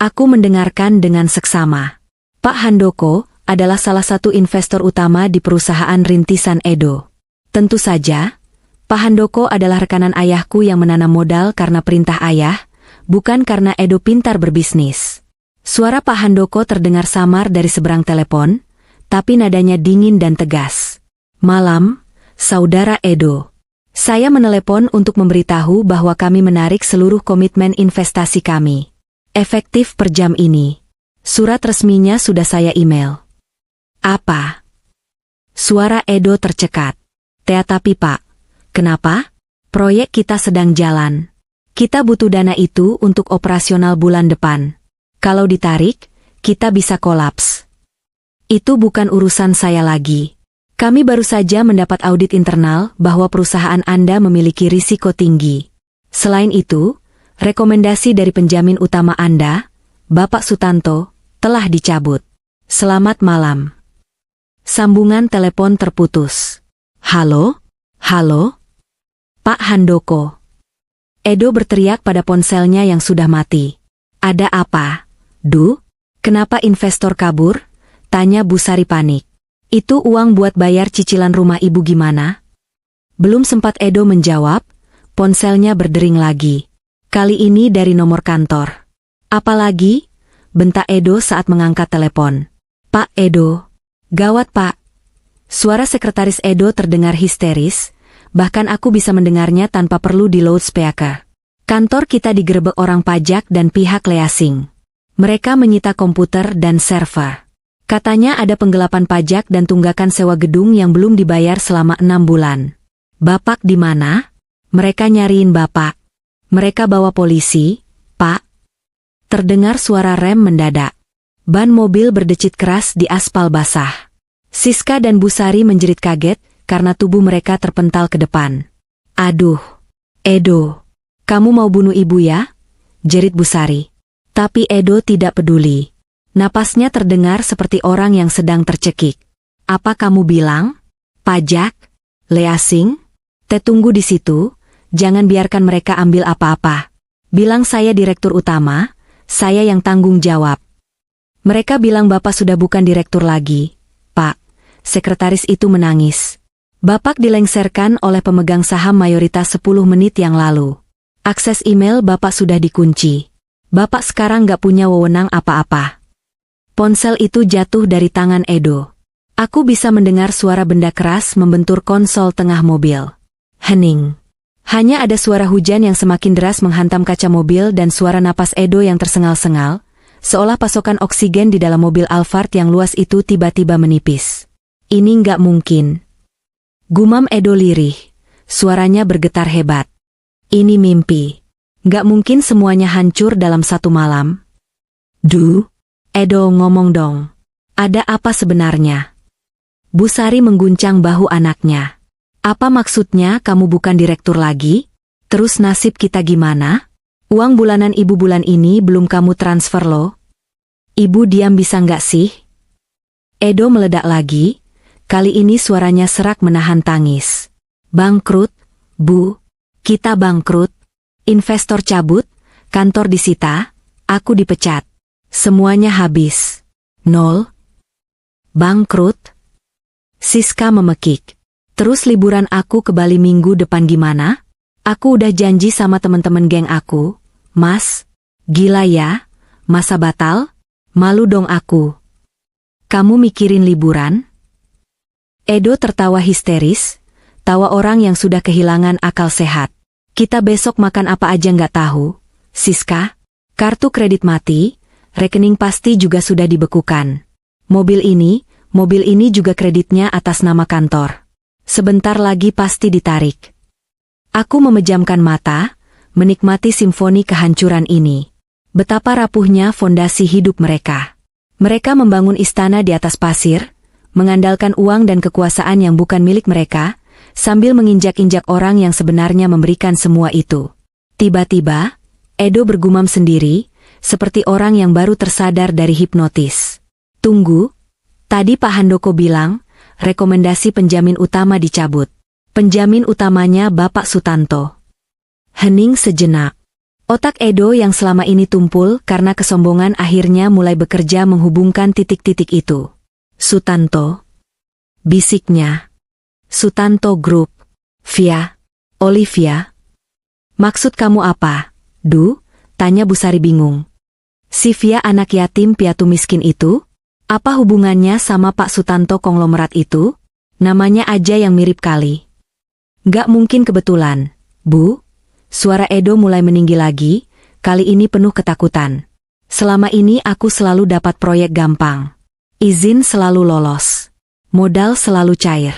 Aku mendengarkan dengan seksama. Pak Handoko adalah salah satu investor utama di perusahaan rintisan Edo. Tentu saja, Pak Handoko adalah rekanan ayahku yang menanam modal karena perintah ayah, bukan karena Edo pintar berbisnis. Suara Pak Handoko terdengar samar dari seberang telepon, tapi nadanya dingin dan tegas. Malam, Saudara Edo. Saya menelepon untuk memberitahu bahwa kami menarik seluruh komitmen investasi kami. Efektif per jam ini. Surat resminya sudah saya email. Apa? Suara Edo tercekat. Tapi Pak, Kenapa? Proyek kita sedang jalan. Kita butuh dana itu untuk operasional bulan depan. Kalau ditarik, kita bisa kolaps. Itu bukan urusan saya lagi. Kami baru saja mendapat audit internal bahwa perusahaan Anda memiliki risiko tinggi. Selain itu, rekomendasi dari penjamin utama Anda, Bapak Sutanto, telah dicabut. Selamat malam. Sambungan telepon terputus. Halo? Halo? Pak Handoko. Edo berteriak pada ponselnya yang sudah mati. Ada apa? Kenapa investor kabur? Tanya Bu Sari panik. Itu uang buat bayar cicilan rumah ibu gimana? Belum sempat Edo menjawab, ponselnya berdering lagi. Kali ini dari nomor kantor. Apalagi? Bentak Edo saat mengangkat telepon. Pak Edo. Gawat Pak. Suara sekretaris Edo terdengar histeris, bahkan aku bisa mendengarnya tanpa perlu di loudspeaker. Kantor kita digerebek orang pajak dan pihak leasing. Mereka menyita komputer dan server. Katanya ada penggelapan pajak dan tunggakan sewa gedung yang belum dibayar selama 6 bulan. Bapak di mana? Mereka nyariin Bapak. Mereka bawa polisi, Pak. Terdengar suara rem mendadak. Ban mobil berdecit keras di aspal basah. Siska dan Bu Sari menjerit kaget karena tubuh mereka terpental ke depan. Aduh, Edo, kamu mau bunuh ibu ya? Jerit Bu Sari. Tapi Edo tidak peduli. Napasnya terdengar seperti orang yang sedang tercekik. Apa kamu bilang? Pajak? Leasing? Tunggu di situ, jangan biarkan mereka ambil apa-apa. Bilang saya direktur utama, saya yang tanggung jawab. Mereka bilang Bapak sudah bukan direktur lagi, Pak. Sekretaris itu menangis. Bapak dilengsarkan oleh pemegang saham mayoritas 10 menit yang lalu. Akses email Bapak sudah dikunci. Bapak sekarang gak punya wewenang apa-apa. Ponsel itu jatuh dari tangan Edo. Aku bisa mendengar suara benda keras membentur konsol tengah mobil. Hening. Hanya ada suara hujan yang semakin deras menghantam kaca mobil dan suara napas Edo yang tersengal-sengal, seolah pasokan oksigen di dalam mobil Alphard yang luas itu tiba-tiba menipis. Ini nggak mungkin. Gumam Edo lirih. Suaranya bergetar hebat. Ini mimpi. Nggak mungkin semuanya hancur dalam satu malam. Edo ngomong dong. Ada apa sebenarnya? Bu Sari mengguncang bahu anaknya. Apa maksudnya kamu bukan direktur lagi? Terus nasib kita gimana? Uang bulanan ibu bulan ini belum kamu transfer loh. Ibu diam bisa nggak sih? Edo meledak lagi. Kali ini suaranya serak menahan tangis. Bangkrut, Bu. Kita bangkrut. Investor cabut, kantor disita, aku dipecat. Semuanya habis. 0. Bangkrut. Siska memekik. Terus liburan aku ke Bali minggu depan gimana? Aku udah janji sama teman-teman geng aku. Mas, gila ya? Masa batal? Malu dong aku. Kamu mikirin liburan? Edo tertawa histeris, tawa orang yang sudah kehilangan akal sehat. Kita besok makan apa aja nggak tahu. Siska, kartu kredit mati, rekening pasti juga sudah dibekukan. Mobil ini juga kreditnya atas nama kantor. Sebentar lagi pasti ditarik. Aku memejamkan mata, menikmati simfoni kehancuran ini. Betapa rapuhnya fondasi hidup mereka. Mereka membangun istana di atas pasir, mengandalkan uang dan kekuasaan yang bukan milik mereka, sambil menginjak-injak orang yang sebenarnya memberikan semua itu. Tiba-tiba, Edo bergumam sendiri, seperti orang yang baru tersadar dari hipnotis. Tunggu, tadi Pak Handoko bilang, rekomendasi penjamin utama dicabut. Penjamin utamanya Bapak Sutanto. Hening sejenak. Otak Edo yang selama ini tumpul karena kesombongan akhirnya mulai bekerja menghubungkan titik-titik itu. Sutanto. Bisiknya. Sutanto Group. Via. Olivia. Maksud kamu apa? Tanya Bu Sari bingung. Si Via anak yatim piatu miskin itu? Apa hubungannya sama Pak Sutanto konglomerat itu? Namanya aja yang mirip kali. Gak mungkin kebetulan, Bu. Suara Edo mulai meninggi lagi, kali ini penuh ketakutan. Selama ini aku selalu dapat proyek gampang. Izin selalu lolos. Modal selalu cair.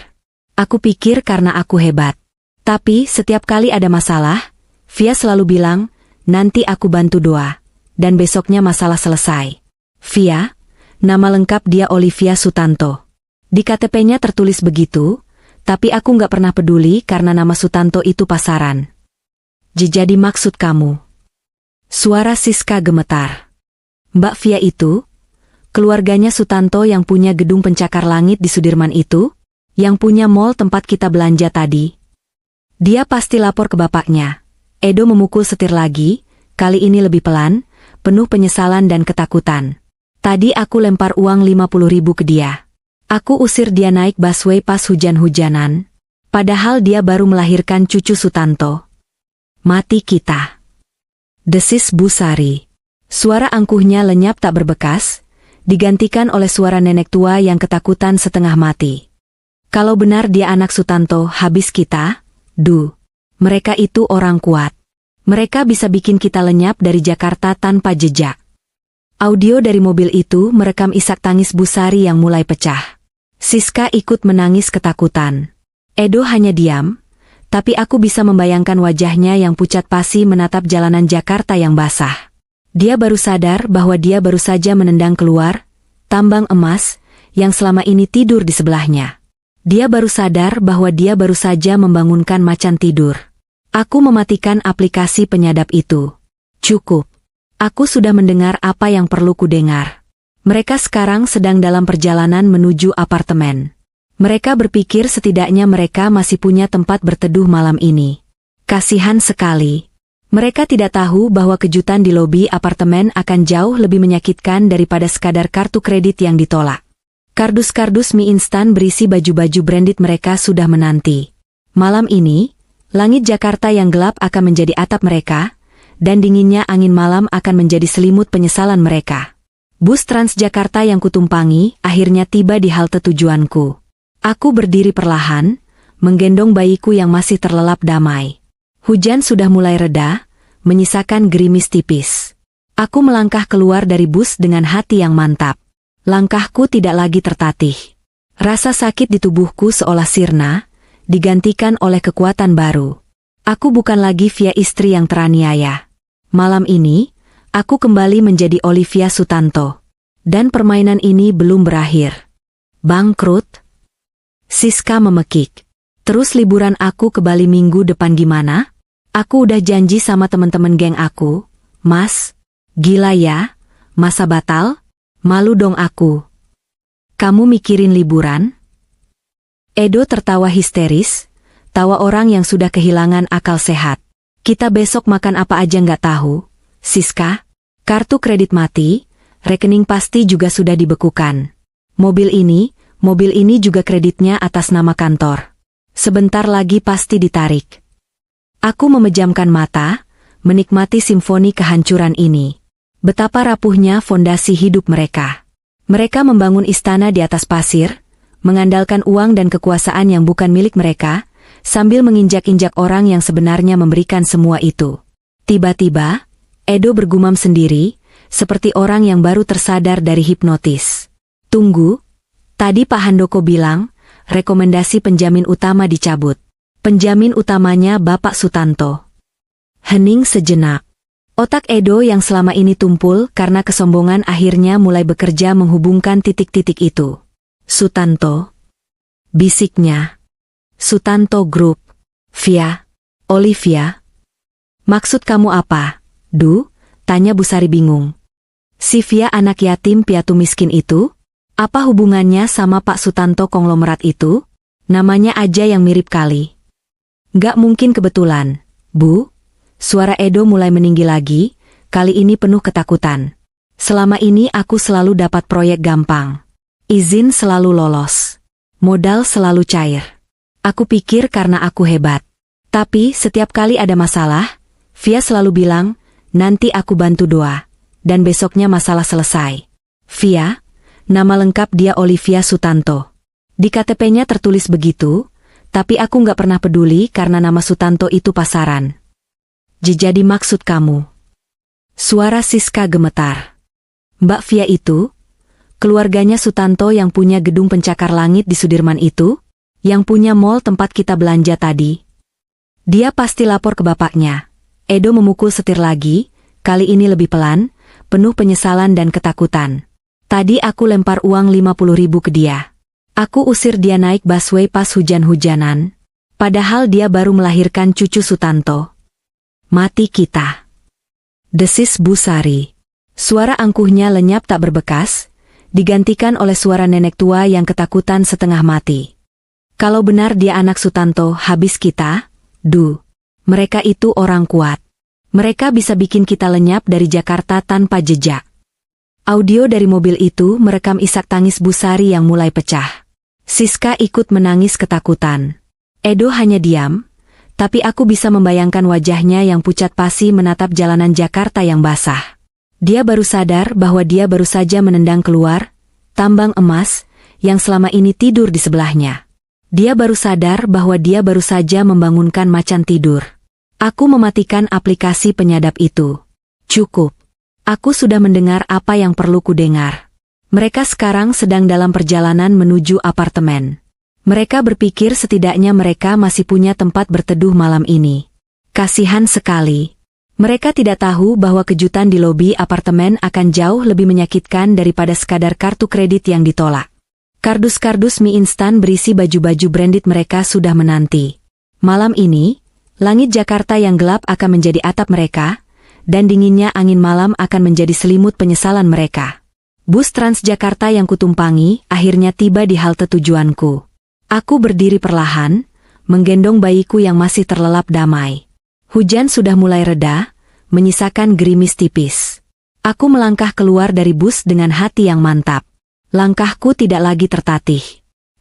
Aku pikir karena aku hebat. Tapi setiap kali ada masalah, Via selalu bilang, nanti aku bantu doa. Dan besoknya masalah selesai. Via, nama lengkap dia Olivia Sutanto. Di KTP-nya tertulis begitu, tapi aku nggak pernah peduli karena nama Sutanto itu pasaran. Jadi maksud kamu? Suara Siska gemetar. Mbak Via itu, keluarganya Sutanto yang punya gedung pencakar langit di Sudirman itu, yang punya mall tempat kita belanja tadi. Dia pasti lapor ke bapaknya. Edo memukul setir lagi, kali ini lebih pelan, penuh penyesalan dan ketakutan. Tadi aku lempar uang 50.000 ke dia. Aku usir dia naik busway pas hujan-hujanan. Padahal dia baru melahirkan cucu Sutanto. Mati kita. Desis Bu Sari. Suara angkuhnya lenyap tak berbekas, digantikan oleh suara nenek tua yang ketakutan setengah mati. Kalau benar dia anak Sutanto, habis kita, mereka itu orang kuat. Mereka bisa bikin kita lenyap dari Jakarta tanpa jejak. Audio dari mobil itu merekam isak tangis Bu Sari yang mulai pecah. Siska ikut menangis ketakutan. Edo hanya diam, tapi aku bisa membayangkan wajahnya yang pucat pasi menatap jalanan Jakarta yang basah. Dia baru sadar bahwa dia baru saja menendang keluar tambang emas yang selama ini tidur di sebelahnya. Dia baru sadar bahwa dia baru saja membangunkan macan tidur. Aku mematikan aplikasi penyadap itu. Cukup. Aku sudah mendengar apa yang perlu kudengar. Mereka sekarang sedang dalam perjalanan menuju apartemen. Mereka berpikir setidaknya mereka masih punya tempat berteduh malam ini. Kasihan sekali. Mereka tidak tahu bahwa kejutan di lobi apartemen akan jauh lebih menyakitkan daripada sekadar kartu kredit yang ditolak. Kardus-kardus mie instan berisi baju-baju branded mereka sudah menanti. Malam ini, langit Jakarta yang gelap akan menjadi atap mereka, dan dinginnya angin malam akan menjadi selimut penyesalan mereka. Bus Transjakarta yang kutumpangi akhirnya tiba di halte tujuanku. Aku berdiri perlahan, menggendong bayiku yang masih terlelap damai. Hujan sudah mulai reda, menyisakan gerimis tipis. Aku melangkah keluar dari bus dengan hati yang mantap. Langkahku tidak lagi tertatih. Rasa sakit di tubuhku seolah sirna, digantikan oleh kekuatan baru. Aku bukan lagi Via istri yang teraniaya. Malam ini, aku kembali menjadi Olivia Sutanto. Dan permainan ini belum berakhir. Bangkrut? Siska memekik. Terus liburan aku ke Bali minggu depan gimana? Aku udah janji sama temen-temen geng aku. Mas, gila ya? Masa batal? Malu dong aku. Kamu mikirin liburan? Edo tertawa histeris, tawa orang yang sudah kehilangan akal sehat. Kita besok makan apa aja nggak tahu. Siska, kartu kredit mati, rekening pasti juga sudah dibekukan. Mobil ini juga kreditnya atas nama kantor. Sebentar lagi pasti ditarik. Aku memejamkan mata, menikmati simfoni kehancuran ini. Betapa rapuhnya fondasi hidup mereka. Mereka membangun istana di atas pasir, mengandalkan uang dan kekuasaan yang bukan milik mereka, sambil menginjak-injak orang yang sebenarnya memberikan semua itu. Tiba-tiba, Edo bergumam sendiri, seperti orang yang baru tersadar dari hipnotis. Tunggu, tadi Pak Handoko bilang, rekomendasi penjamin utama dicabut. Penjamin utamanya Bapak Sutanto. Hening sejenak. Otak Edo yang selama ini tumpul karena kesombongan akhirnya mulai bekerja menghubungkan titik-titik itu. Sutanto. Bisiknya. Sutanto Group. Via. Olivia. Maksud kamu apa? Tanya Bu Sari bingung. Si Via anak yatim piatu miskin itu? Apa hubungannya sama Pak Sutanto konglomerat itu? Namanya aja yang mirip kali. Gak mungkin kebetulan, Bu. Suara Edo mulai meninggi lagi, kali ini penuh ketakutan. Selama ini aku selalu dapat proyek gampang. Izin selalu lolos. Modal selalu cair. Aku pikir karena aku hebat. Tapi setiap kali ada masalah, Via selalu bilang, nanti aku bantu doa. Dan besoknya masalah selesai. Via, nama lengkap dia Olivia Sutanto. Di KTP-nya tertulis begitu, tapi aku nggak pernah peduli karena nama Sutanto itu pasaran. Jadi maksud kamu? Suara Siska gemetar. Mbak Via itu? Keluarganya Sutanto yang punya gedung pencakar langit di Sudirman itu? Yang punya mall tempat kita belanja tadi? Dia pasti lapor ke bapaknya. Edo memukul setir lagi, kali ini lebih pelan, penuh penyesalan dan ketakutan. Tadi aku lempar uang 50.000 ke dia. Aku usir dia naik busway pas hujan-hujanan. Padahal dia baru melahirkan cucu Sutanto. Mati kita. Desis Busari. Suara angkuhnya lenyap tak berbekas, digantikan oleh suara nenek tua yang ketakutan setengah mati. Kalau benar dia anak Sutanto, habis kita. Mereka itu orang kuat. Mereka bisa bikin kita lenyap dari Jakarta tanpa jejak. Audio dari mobil itu merekam isak tangis Busari yang mulai pecah. Siska ikut menangis ketakutan. Edo hanya diam, tapi aku bisa membayangkan wajahnya yang pucat pasi menatap jalanan Jakarta yang basah. Dia baru sadar bahwa dia baru saja menendang keluar tambang emas yang selama ini tidur di sebelahnya. Dia baru sadar bahwa dia baru saja membangunkan macan tidur. Aku mematikan aplikasi penyadap itu. Cukup. Aku sudah mendengar apa yang perlu kudengar. Mereka sekarang sedang dalam perjalanan menuju apartemen. Mereka berpikir setidaknya mereka masih punya tempat berteduh malam ini. Kasihan sekali. Mereka tidak tahu bahwa kejutan di lobi apartemen akan jauh lebih menyakitkan daripada sekadar kartu kredit yang ditolak. Kardus-kardus mie instan berisi baju-baju branded mereka sudah menanti. Malam ini, langit Jakarta yang gelap akan menjadi atap mereka, dan dinginnya angin malam akan menjadi selimut penyesalan mereka. Bus Transjakarta yang kutumpangi akhirnya tiba di halte tujuanku. Aku berdiri perlahan, menggendong bayiku yang masih terlelap damai. Hujan sudah mulai reda, menyisakan gerimis tipis. Aku melangkah keluar dari bus dengan hati yang mantap. Langkahku tidak lagi tertatih.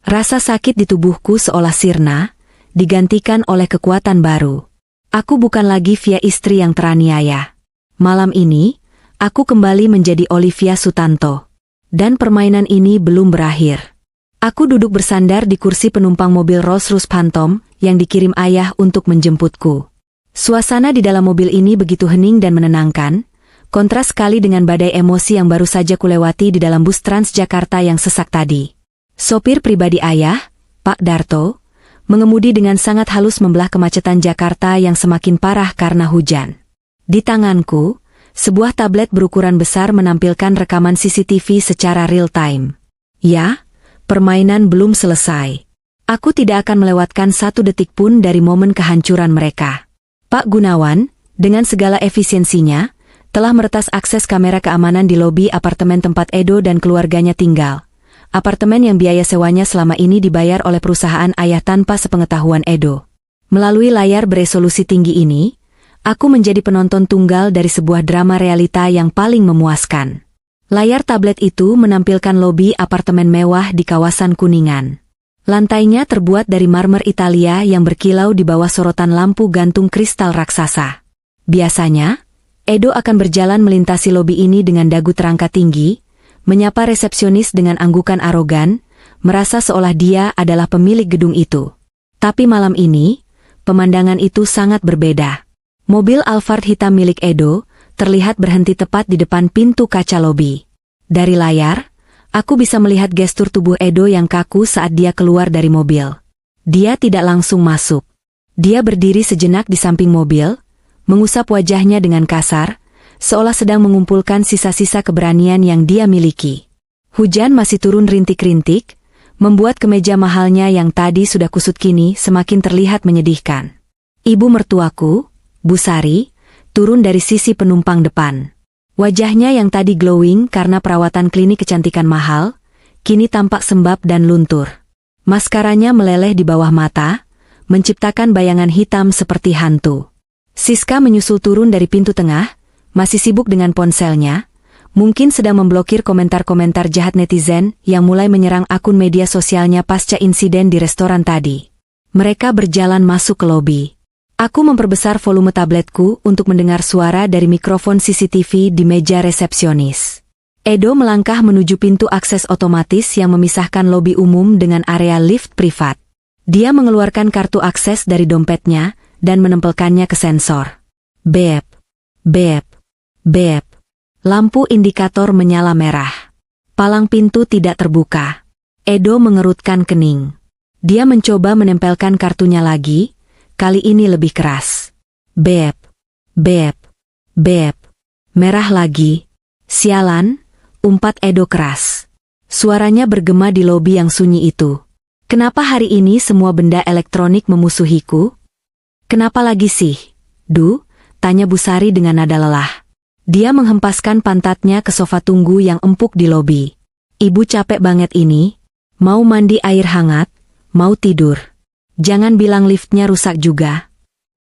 Rasa sakit di tubuhku seolah sirna, digantikan oleh kekuatan baru. Aku bukan lagi Via istri yang teraniaya. Malam ini, aku kembali menjadi Olivia Sutanto. Dan permainan ini belum berakhir. Aku duduk bersandar di kursi penumpang mobil Rolls-Royce Phantom yang dikirim ayah untuk menjemputku. Suasana di dalam mobil ini begitu hening dan menenangkan, kontras sekali dengan badai emosi yang baru saja kulewati di dalam bus Transjakarta yang sesak tadi. Sopir pribadi ayah, Pak Darto, mengemudi dengan sangat halus membelah kemacetan Jakarta yang semakin parah karena hujan. Di tanganku, sebuah tablet berukuran besar menampilkan rekaman CCTV secara real time. Ya, permainan belum selesai. Aku tidak akan melewatkan satu detik pun dari momen kehancuran mereka. Pak Gunawan, dengan segala efisiensinya, telah meretas akses kamera keamanan di lobi apartemen tempat Edo dan keluarganya tinggal. Apartemen yang biaya sewanya selama ini dibayar oleh perusahaan ayah tanpa sepengetahuan Edo. Melalui layar beresolusi tinggi ini, aku menjadi penonton tunggal dari sebuah drama realita yang paling memuaskan. Layar tablet itu menampilkan lobi apartemen mewah di kawasan Kuningan. Lantainya terbuat dari marmer Italia yang berkilau di bawah sorotan lampu gantung kristal raksasa. Biasanya, Edo akan berjalan melintasi lobi ini dengan dagu terangkat tinggi, menyapa resepsionis dengan anggukan arogan, merasa seolah dia adalah pemilik gedung itu. Tapi malam ini, pemandangan itu sangat berbeda. Mobil Alphard hitam milik Edo terlihat berhenti tepat di depan pintu kaca lobi. Dari layar, aku bisa melihat gestur tubuh Edo yang kaku saat dia keluar dari mobil. Dia tidak langsung masuk. Dia berdiri sejenak di samping mobil, mengusap wajahnya dengan kasar, seolah sedang mengumpulkan sisa-sisa keberanian yang dia miliki. Hujan masih turun rintik-rintik, membuat kemeja mahalnya yang tadi sudah kusut kini semakin terlihat menyedihkan. Ibu mertuaku, Busari, turun dari sisi penumpang depan. Wajahnya yang tadi glowing karena perawatan klinik kecantikan mahal, kini tampak sembab dan luntur. Maskaranya meleleh di bawah mata, menciptakan bayangan hitam seperti hantu. Siska menyusul turun dari pintu tengah, masih sibuk dengan ponselnya, mungkin sedang memblokir komentar-komentar jahat netizen yang mulai menyerang akun media sosialnya pasca insiden di restoran tadi. Mereka berjalan masuk ke lobi. Aku memperbesar volume tabletku untuk mendengar suara dari mikrofon CCTV di meja resepsionis. Edo melangkah menuju pintu akses otomatis yang memisahkan lobi umum dengan area lift privat. Dia mengeluarkan kartu akses dari dompetnya dan menempelkannya ke sensor. Bep, bep, bep. Lampu indikator menyala merah. Palang pintu tidak terbuka. Edo mengerutkan kening. Dia mencoba menempelkan kartunya lagi, kali ini lebih keras. Beb, beb, beb. Merah lagi. Sialan, umpat Edo keras. Suaranya bergema di lobi yang sunyi itu. Kenapa hari ini semua benda elektronik memusuhiku? Kenapa lagi sih? Tanya Busari dengan nada lelah. Dia menghempaskan pantatnya ke sofa tunggu yang empuk di lobi. Ibu capek banget ini. Mau mandi air hangat, mau tidur. Jangan bilang liftnya rusak juga.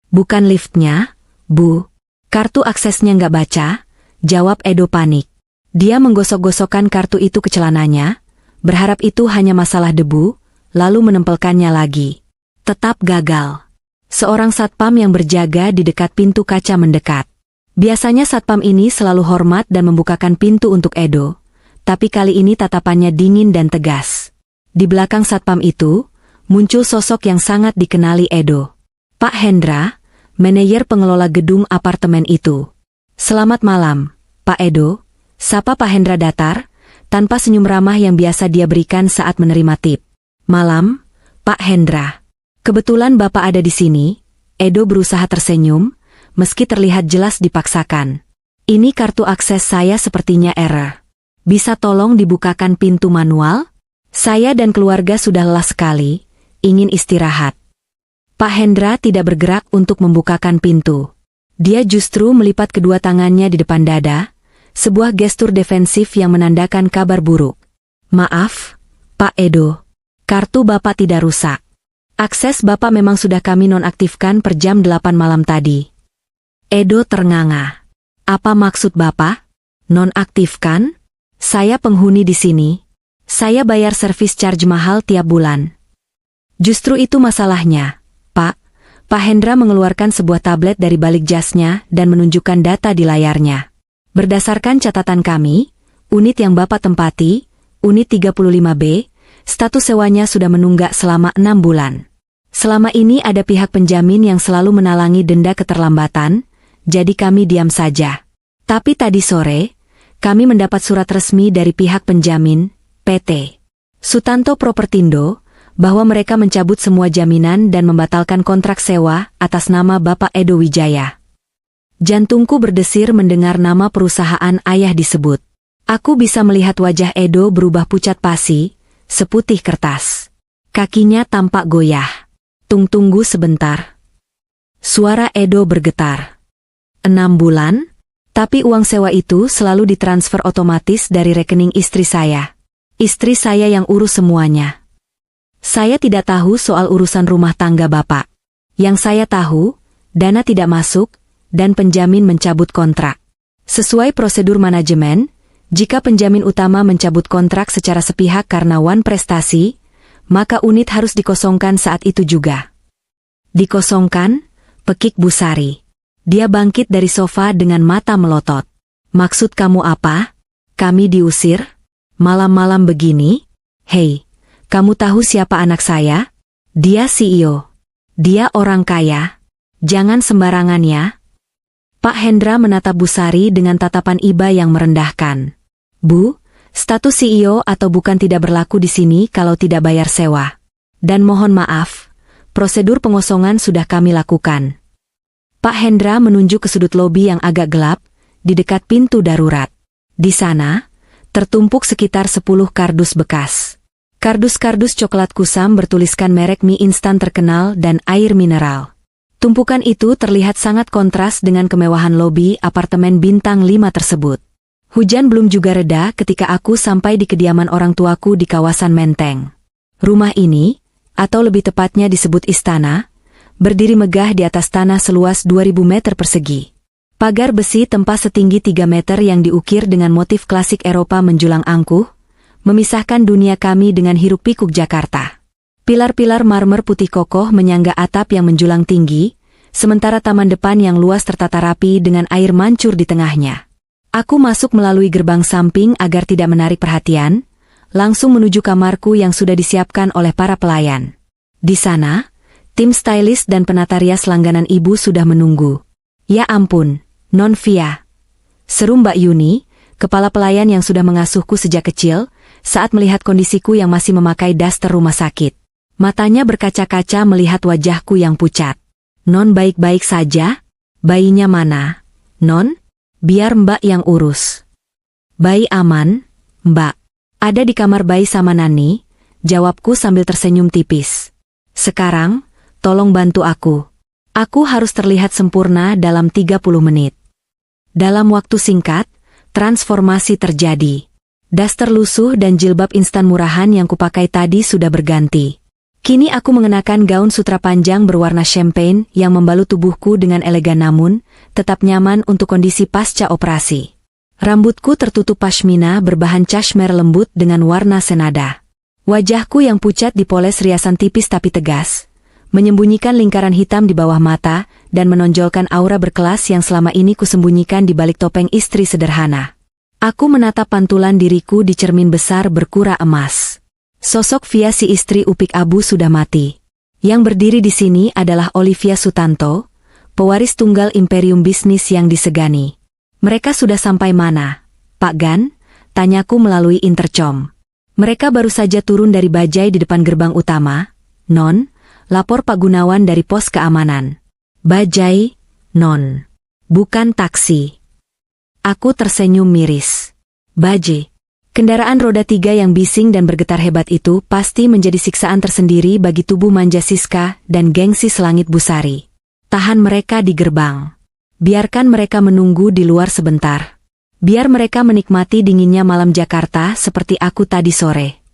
Bukan liftnya, Bu. Kartu aksesnya nggak baca, jawab Edo panik. Dia menggosok-gosokkan kartu itu ke celananya, berharap itu hanya masalah debu, lalu menempelkannya lagi. Tetap gagal. Seorang satpam yang berjaga di dekat pintu kaca mendekat. Biasanya satpam ini selalu hormat dan membukakan pintu untuk Edo, tapi kali ini tatapannya dingin dan tegas. Di belakang satpam itu, muncul sosok yang sangat dikenali Edo. Pak Hendra, manajer pengelola gedung apartemen itu. Selamat malam, Pak Edo, sapa Pak Hendra datar, tanpa senyum ramah yang biasa dia berikan saat menerima tip. Malam, Pak Hendra. Kebetulan Bapak ada di sini. Edo berusaha tersenyum, meski terlihat jelas dipaksakan. Ini kartu akses saya sepertinya error. Bisa tolong dibukakan pintu manual? Saya dan keluarga sudah lelah sekali, ingin istirahat. Pak Hendra tidak bergerak untuk membukakan pintu. Dia justru melipat kedua tangannya di depan dada, sebuah gestur defensif yang menandakan kabar buruk. Maaf, Pak Edo. Kartu Bapak tidak rusak. Akses Bapak memang sudah kami nonaktifkan per jam 8 malam tadi. Edo ternganga. Apa maksud Bapak? Nonaktifkan? Saya penghuni di sini. Saya bayar servis charge mahal tiap bulan. Justru itu masalahnya, Pak. Pak Hendra mengeluarkan sebuah tablet dari balik jasnya dan menunjukkan data di layarnya. Berdasarkan catatan kami, unit yang Bapak tempati, unit 35B, status sewanya sudah menunggak selama 6 bulan. Selama ini ada pihak penjamin yang selalu menalangi denda keterlambatan, jadi kami diam saja. Tapi tadi sore, kami mendapat surat resmi dari pihak penjamin, PT Sutanto Propertindo, bahwa mereka mencabut semua jaminan dan membatalkan kontrak sewa atas nama Bapak Edo Wijaya. Jantungku berdesir mendengar nama perusahaan ayah disebut. Aku bisa melihat wajah Edo berubah pucat pasi, seputih kertas. Kakinya tampak goyah. Tunggu sebentar. Suara Edo bergetar. 6 bulan? Tapi uang sewa itu selalu ditransfer otomatis dari rekening istri saya. Istri saya yang urus semuanya. Saya tidak tahu soal urusan rumah tangga Bapak. Yang saya tahu, dana tidak masuk, dan penjamin mencabut kontrak. Sesuai prosedur manajemen, jika penjamin utama mencabut kontrak secara sepihak karena wan prestasi, maka unit harus dikosongkan saat itu juga. Dikosongkan? Pekik Busari. Dia bangkit dari sofa dengan mata melotot. Maksud kamu apa? Kami diusir? Malam-malam begini? Hei, kamu tahu siapa anak saya? Dia CEO. Dia orang kaya. Jangan sembarangan ya. Pak Hendra menatap Busari dengan tatapan iba yang merendahkan. Bu, status CEO atau bukan tidak berlaku di sini kalau tidak bayar sewa. Dan mohon maaf, prosedur pengosongan sudah kami lakukan. Pak Hendra menunjuk ke sudut lobi yang agak gelap, di dekat pintu darurat. Di sana, tertumpuk sekitar 10 kardus bekas. Kardus-kardus coklat kusam bertuliskan merek mie instan terkenal dan air mineral. Tumpukan itu terlihat sangat kontras dengan kemewahan lobi apartemen bintang 5 tersebut. Hujan belum juga reda ketika aku sampai di kediaman orang tuaku di kawasan Menteng. Rumah ini, atau lebih tepatnya disebut istana, berdiri megah di atas tanah seluas 2000 meter persegi. Pagar besi tempas setinggi 3 meter yang diukir dengan motif klasik Eropa menjulang angkuh, memisahkan dunia kami dengan hiruk-pikuk Jakarta. Pilar-pilar marmer putih kokoh menyangga atap yang menjulang tinggi, sementara taman depan yang luas tertata rapi dengan air mancur di tengahnya. Aku masuk melalui gerbang samping agar tidak menarik perhatian, langsung menuju kamarku yang sudah disiapkan oleh para pelayan. Di sana, tim stylist dan penata rias langganan ibu sudah menunggu. Ya ampun, Non Via. Seru Mbak Yuni, kepala pelayan yang sudah mengasuhku sejak kecil, saat melihat kondisiku yang masih memakai daster rumah sakit. Matanya berkaca-kaca melihat wajahku yang pucat. Non baik-baik saja? Bayinya mana? Non? Biar Mbak yang urus. Bayi aman, Mbak. Ada di kamar bayi sama Nani, jawabku sambil tersenyum tipis. Sekarang, tolong bantu aku. Aku harus terlihat sempurna dalam 30 menit. Dalam waktu singkat, transformasi terjadi. Daster lusuh dan jilbab instan murahan yang kupakai tadi sudah berganti. Kini aku mengenakan gaun sutra panjang berwarna champagne yang membalut tubuhku dengan elegan namun tetap nyaman untuk kondisi pasca operasi. Rambutku tertutup pashmina berbahan cashmere lembut dengan warna senada. Wajahku yang pucat dipoles riasan tipis tapi tegas, menyembunyikan lingkaran hitam di bawah mata dan menonjolkan aura berkelas yang selama ini kusembunyikan di balik topeng istri sederhana. Aku menatap pantulan diriku di cermin besar berkura emas. Sosok Via si istri upik abu sudah mati. Yang berdiri di sini adalah Olivia Sutanto, pewaris tunggal imperium bisnis yang disegani. Mereka sudah sampai mana, Pak Gan? Tanyaku melalui intercom. Mereka baru saja turun dari bajai di depan gerbang utama. Non, lapor Pak Gunawan dari pos keamanan. Bajai, Non. Bukan taksi. Aku tersenyum miris. Bajai. Kendaraan roda 3 yang bising dan bergetar hebat itu pasti menjadi siksaan tersendiri bagi tubuh manja Siska dan gengsi selangit Busari. Tahan mereka di gerbang. Biarkan mereka menunggu di luar sebentar. Biar mereka menikmati dinginnya malam Jakarta seperti aku tadi sore.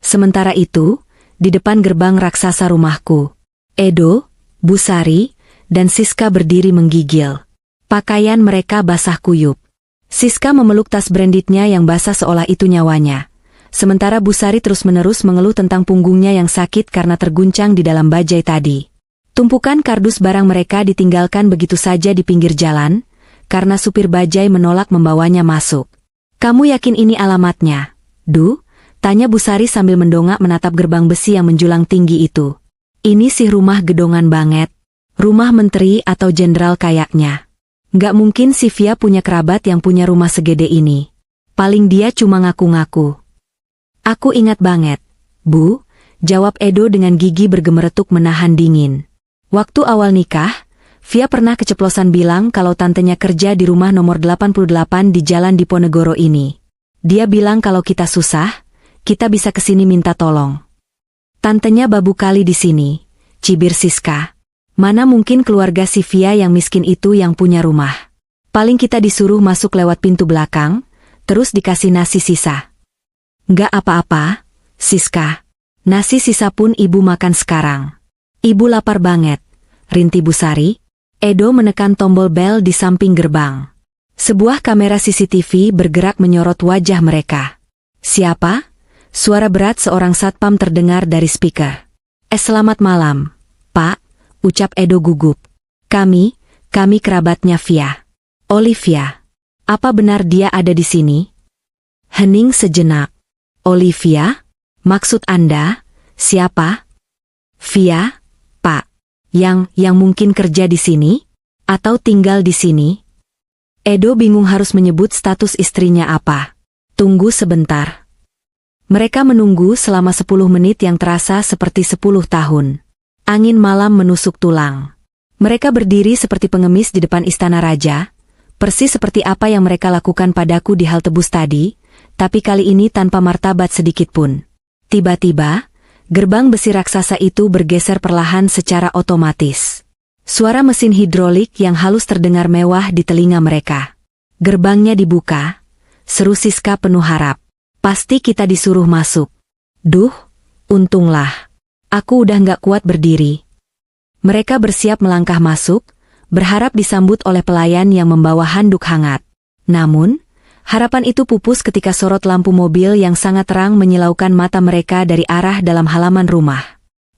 Sementara itu, di depan gerbang raksasa rumahku, Edo, Busari, dan Siska berdiri menggigil. Pakaian mereka basah kuyup. Siska memeluk tas brandednya yang basah seolah itu nyawanya. Sementara Busari terus-menerus mengeluh tentang punggungnya yang sakit karena terguncang di dalam bajai tadi. Tumpukan kardus barang mereka ditinggalkan begitu saja di pinggir jalan, karena supir bajai menolak membawanya masuk. Kamu yakin ini alamatnya? Du? Tanya Busari sambil mendongak menatap gerbang besi yang menjulang tinggi itu. Ini sih rumah gedongan banget. Rumah menteri atau jenderal kayaknya. Nggak mungkin si Via punya kerabat yang punya rumah segede ini. Paling dia cuma ngaku-ngaku. Aku ingat banget, Bu, jawab Edo dengan gigi bergemeretuk menahan dingin. Waktu awal nikah, Via pernah keceplosan bilang kalau tantenya kerja di rumah nomor 88 di Jalan Diponegoro ini. Dia bilang kalau kita susah, kita bisa kesini minta tolong. Tantenya babu kali di sini, cibir Siska. Mana mungkin keluarga si Via yang miskin itu yang punya rumah. Paling kita disuruh masuk lewat pintu belakang, terus dikasih nasi sisa. Nggak apa-apa, Siska. Nasi sisa pun ibu makan sekarang. Ibu lapar banget, rinti Busari. Edo menekan tombol bel di samping gerbang. Sebuah kamera CCTV bergerak menyorot wajah mereka. Siapa? Suara berat seorang satpam terdengar dari speaker. Selamat malam, Pak. Ucap Edo gugup. Kami kerabatnya Via. Olivia. Apa benar dia ada di sini? Hening sejenak. Olivia? Maksud Anda, siapa? Via, Pak. Yang mungkin kerja di sini? Atau tinggal di sini? Edo bingung harus menyebut status istrinya apa. Tunggu sebentar. Mereka menunggu selama 10 menit yang terasa seperti 10 tahun. Angin malam menusuk tulang. Mereka berdiri seperti pengemis di depan istana raja, persis seperti apa yang mereka lakukan padaku di halte bus tadi, tapi kali ini tanpa martabat sedikit pun. Tiba-tiba, gerbang besi raksasa itu bergeser perlahan secara otomatis. Suara mesin hidrolik yang halus terdengar mewah di telinga mereka. Gerbangnya dibuka, seru Siska penuh harap. Pasti kita disuruh masuk. Duh, untunglah. Aku udah nggak kuat berdiri. Mereka bersiap melangkah masuk, berharap disambut oleh pelayan yang membawa handuk hangat. Namun, harapan itu pupus ketika sorot lampu mobil yang sangat terang menyilaukan mata mereka dari arah dalam halaman rumah.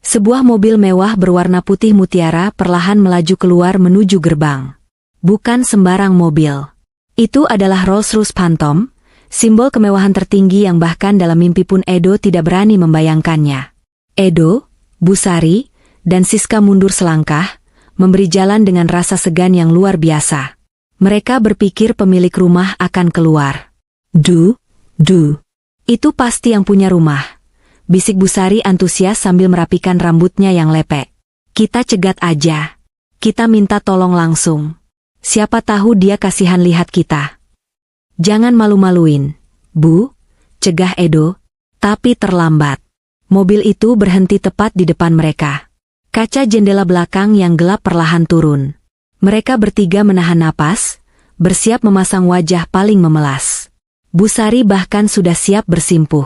Sebuah mobil mewah berwarna putih mutiara perlahan melaju keluar menuju gerbang. Bukan sembarang mobil. Itu adalah Rolls-Royce Phantom, simbol kemewahan tertinggi yang bahkan dalam mimpi pun Edo tidak berani membayangkannya. Edo, Busari, dan Siska mundur selangkah, memberi jalan dengan rasa segan yang luar biasa. Mereka berpikir pemilik rumah akan keluar. Du. Itu pasti yang punya rumah. Bisik Busari antusias sambil merapikan rambutnya yang lepek. Kita cegat aja. Kita minta tolong langsung. Siapa tahu dia kasihan lihat kita. Jangan malu-maluin, Bu, cegah Edo, tapi terlambat. Mobil itu berhenti tepat di depan mereka. Kaca jendela belakang yang gelap perlahan turun. Mereka bertiga menahan napas, bersiap memasang wajah paling memelas. Bu Sari bahkan sudah siap bersimpuh.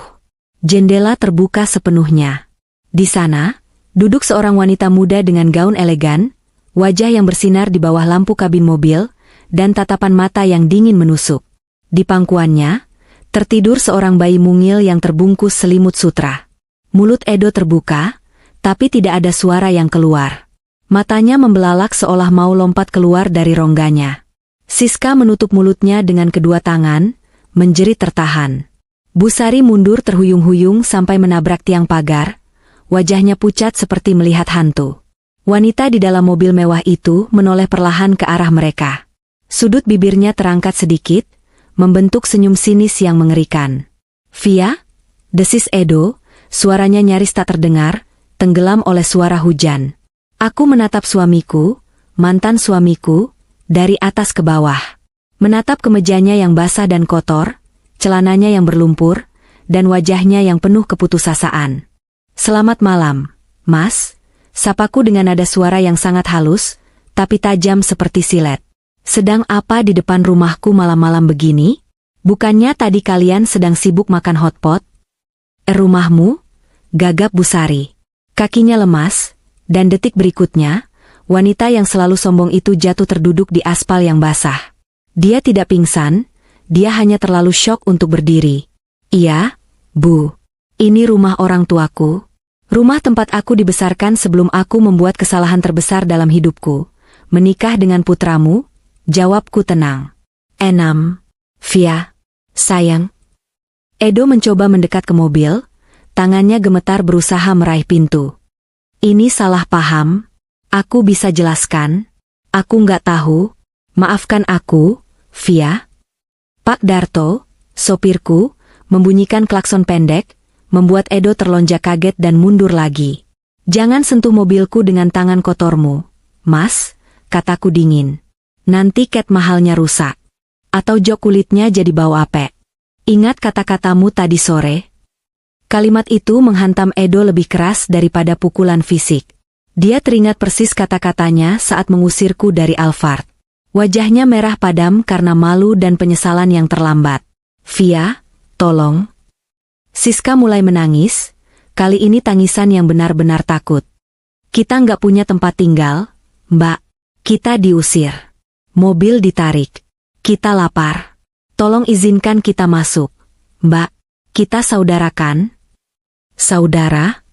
Jendela terbuka sepenuhnya. Di sana, duduk seorang wanita muda dengan gaun elegan, wajah yang bersinar di bawah lampu kabin mobil, dan tatapan mata yang dingin menusuk. Di pangkuannya, tertidur seorang bayi mungil yang terbungkus selimut sutra. Mulut Edo terbuka, tapi tidak ada suara yang keluar. Matanya membelalak seolah mau lompat keluar dari rongganya. Siska menutup mulutnya dengan kedua tangan, menjerit tertahan. Bu Sari mundur terhuyung-huyung sampai menabrak tiang pagar, wajahnya pucat seperti melihat hantu. Wanita di dalam mobil mewah itu menoleh perlahan ke arah mereka. Sudut bibirnya terangkat sedikit, membentuk senyum sinis yang mengerikan. "Via?" desis Edo, suaranya nyaris tak terdengar, tenggelam oleh suara hujan. "Aku menatap suamiku, mantan suamiku, dari atas ke bawah. Menatap kemejanya yang basah dan kotor, celananya yang berlumpur, dan wajahnya yang penuh keputusasaan. Selamat malam, Mas," sapaku dengan nada suara yang sangat halus, tapi tajam seperti silet. "Sedang apa di depan rumahku malam-malam begini? Bukannya tadi kalian sedang sibuk makan hotpot?" "Rumahmu?" gagap Bu Sari. Kakinya lemas, dan detik berikutnya, wanita yang selalu sombong itu jatuh terduduk di aspal yang basah. Dia tidak pingsan, dia hanya terlalu syok untuk berdiri. "Iya, Bu. Ini rumah orang tuaku. Rumah tempat aku dibesarkan sebelum aku membuat kesalahan terbesar dalam hidupku. Menikah dengan putramu," jawabku tenang. "Enam. Via. Sayang." Edo mencoba mendekat ke mobil, tangannya gemetar berusaha meraih pintu. "Ini salah paham. Aku bisa jelaskan. Aku nggak tahu. Maafkan aku, Via." Pak Darto, sopirku, membunyikan klakson pendek, membuat Edo terlonjak kaget dan mundur lagi. "Jangan sentuh mobilku dengan tangan kotormu, Mas," kataku dingin. "Nanti cat mahalnya rusak. Atau jok kulitnya jadi bau apek. Ingat kata-katamu tadi sore?" Kalimat itu menghantam Edo lebih keras daripada pukulan fisik. Dia teringat persis kata-katanya saat mengusirku dari Alphard. Wajahnya merah padam karena malu dan penyesalan yang terlambat. "Via, tolong." Siska mulai menangis, kali ini tangisan yang benar-benar takut. "Kita nggak punya tempat tinggal, Mbak. Kita diusir. Mobil ditarik. Kita lapar. Tolong izinkan kita masuk, Mbak. Kita saudara kan?" "Saudara?"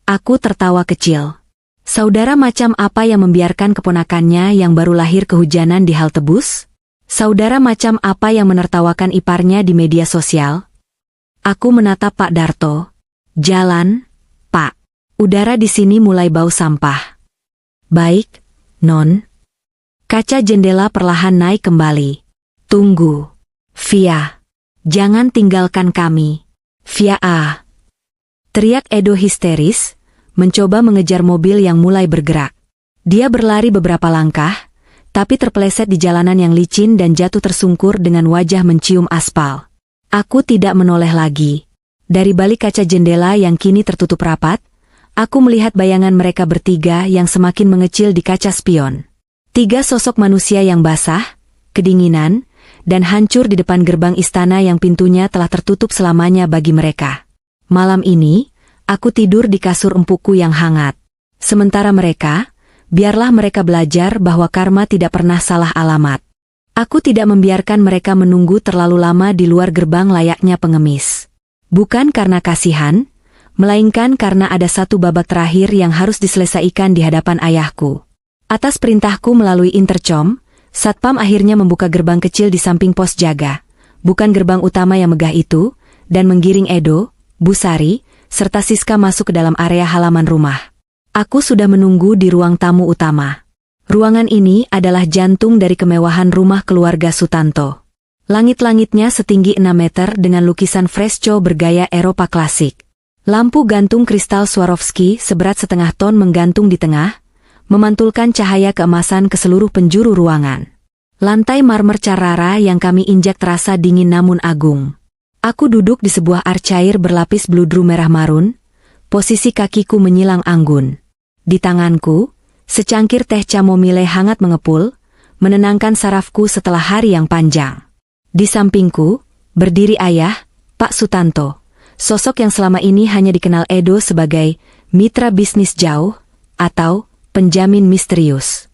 Aku tertawa kecil. Saudara macam apa yang membiarkan keponakannya yang baru lahir kehujanan di halte bus? Saudara macam apa yang menertawakan iparnya di media sosial? Aku menatap Pak Darto. "Jalan, Pak. Udara di sini mulai bau sampah." "Baik, Non." Kaca jendela perlahan naik kembali. "Tunggu, Via. Jangan tinggalkan kami. Via ah." Teriak Edo histeris, mencoba mengejar mobil yang mulai bergerak. Dia berlari beberapa langkah, tapi terpeleset di jalanan yang licin dan jatuh tersungkur dengan wajah mencium aspal. Aku tidak menoleh lagi. Dari balik kaca jendela yang kini tertutup rapat, aku melihat bayangan mereka bertiga yang semakin mengecil di kaca spion. 3 sosok manusia yang basah, kedinginan, dan hancur di depan gerbang istana yang pintunya telah tertutup selamanya bagi mereka. Malam ini, aku tidur di kasur empukku yang hangat. Sementara mereka, biarlah mereka belajar bahwa karma tidak pernah salah alamat. Aku tidak membiarkan mereka menunggu terlalu lama di luar gerbang layaknya pengemis. Bukan karena kasihan, melainkan karena ada satu babak terakhir yang harus diselesaikan di hadapan ayahku. Atas perintahku melalui intercom, Satpam akhirnya membuka gerbang kecil di samping pos jaga, bukan gerbang utama yang megah itu, dan menggiring Edo, Bu Sari, serta Siska masuk ke dalam area halaman rumah. Aku sudah menunggu di ruang tamu utama. Ruangan ini adalah jantung dari kemewahan rumah keluarga Sutanto. Langit-langitnya setinggi 6 meter dengan lukisan fresco bergaya Eropa klasik. Lampu gantung kristal Swarovski seberat setengah ton menggantung di tengah, memantulkan cahaya keemasan ke seluruh penjuru ruangan. Lantai marmer Carrara yang kami injak terasa dingin namun agung. Aku duduk di sebuah arcair berlapis bludru merah marun, posisi kakiku menyilang anggun. Di tanganku, secangkir teh chamomile hangat mengepul, menenangkan sarafku setelah hari yang panjang. Di sampingku, berdiri ayah, Pak Sutanto, sosok yang selama ini hanya dikenal Edo sebagai mitra bisnis jauh atau penjamin misterius.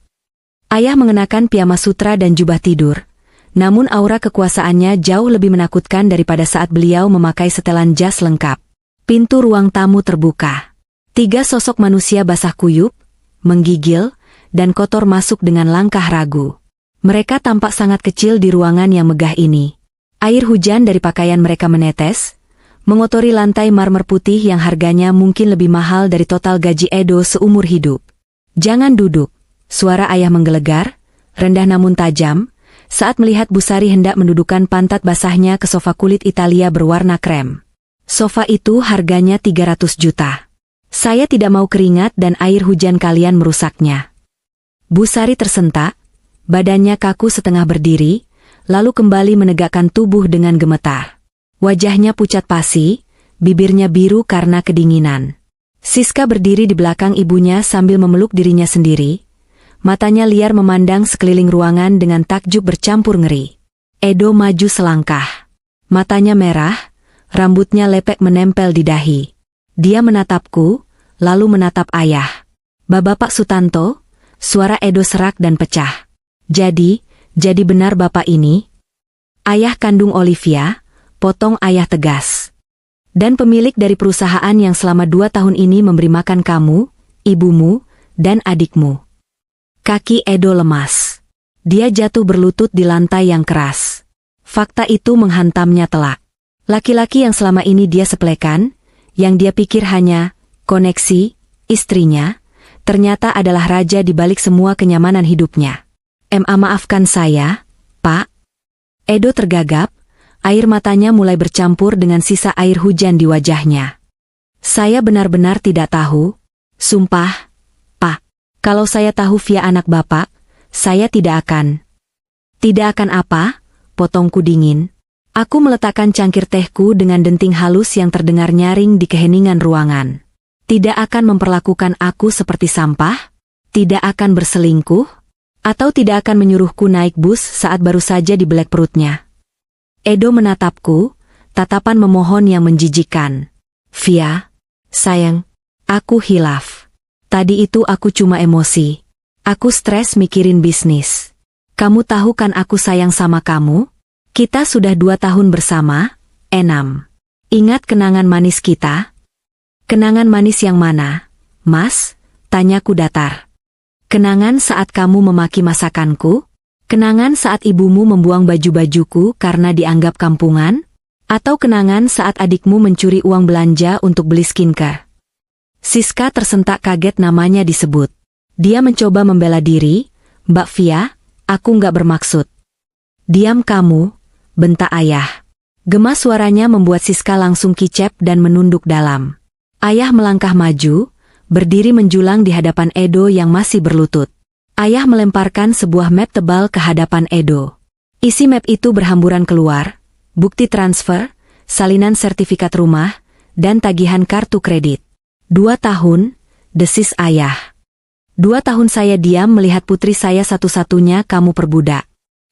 Ayah mengenakan piyama sutra dan jubah tidur, namun aura kekuasaannya jauh lebih menakutkan daripada saat beliau memakai setelan jas lengkap. Pintu ruang tamu terbuka. 3 sosok manusia basah kuyup, menggigil, dan kotor masuk dengan langkah ragu. Mereka tampak sangat kecil di ruangan yang megah ini. Air hujan dari pakaian mereka menetes, mengotori lantai marmer putih yang harganya mungkin lebih mahal dari total gaji Edo seumur hidup. Jangan duduk. Suara ayah menggelegar, rendah namun tajam, saat melihat Busari hendak mendudukan pantat basahnya ke sofa kulit Italia berwarna krem. Sofa itu harganya 300 juta. Saya tidak mau keringat dan air hujan kalian merusaknya. Busari tersentak, badannya kaku setengah berdiri, lalu kembali menegakkan tubuh dengan gemetar. Wajahnya pucat pasi, bibirnya biru karena kedinginan. Siska berdiri di belakang ibunya sambil memeluk dirinya sendiri. Matanya liar memandang sekeliling ruangan dengan takjub bercampur ngeri. Edo maju selangkah. Matanya merah, rambutnya lepek menempel di dahi. Dia menatapku, lalu menatap ayah. Bapak Sutanto, suara Edo serak dan pecah. Jadi benar bapak ini? Ayah kandung Olivia, potong ayah tegas. Dan pemilik dari perusahaan yang selama 2 tahun ini memberi makan kamu, ibumu, dan adikmu. Kaki Edo lemas. Dia jatuh berlutut di lantai yang keras. Fakta itu menghantamnya telak. Laki-laki yang selama ini dia sepelekan, yang dia pikir hanya koneksi, istrinya, ternyata adalah raja di balik semua kenyamanan hidupnya. Maafkan saya, Pak. Edo tergagap, air matanya mulai bercampur dengan sisa air hujan di wajahnya. Saya benar-benar tidak tahu. Sumpah, Pak. Kalau saya tahu via anak bapak, saya tidak akan. Tidak akan apa? Potongku dingin. Aku meletakkan cangkir tehku dengan denting halus yang terdengar nyaring di keheningan ruangan. Tidak akan memperlakukan aku seperti sampah? Tidak akan berselingkuh? Atau tidak akan menyuruhku naik bus saat baru saja dibelek perutnya? Edo menatapku, tatapan memohon yang menjijikkan. Via, sayang, aku hilaf. Tadi itu aku cuma emosi. Aku stres mikirin bisnis. Kamu tahu kan aku sayang sama kamu? Kita sudah 2 tahun bersama, 6. Ingat kenangan manis kita? Kenangan manis yang mana, Mas? Tanyaku datar. Kenangan saat kamu memaki masakanku? Kenangan saat ibumu membuang baju-bajuku karena dianggap kampungan? Atau kenangan saat adikmu mencuri uang belanja untuk beli skincare? Siska tersentak kaget namanya disebut. Dia mencoba membela diri, Mbak Via, aku nggak bermaksud. Diam kamu, bentak ayah. Gemas suaranya membuat Siska langsung kicep dan menunduk dalam. Ayah melangkah maju, berdiri menjulang di hadapan Edo yang masih berlutut. Ayah melemparkan sebuah map tebal ke hadapan Edo. Isi map itu berhamburan keluar, bukti transfer, salinan sertifikat rumah, dan tagihan kartu kredit. 2 tahun, desis ayah. 2 tahun saya diam melihat putri saya satu-satunya kamu perbudak.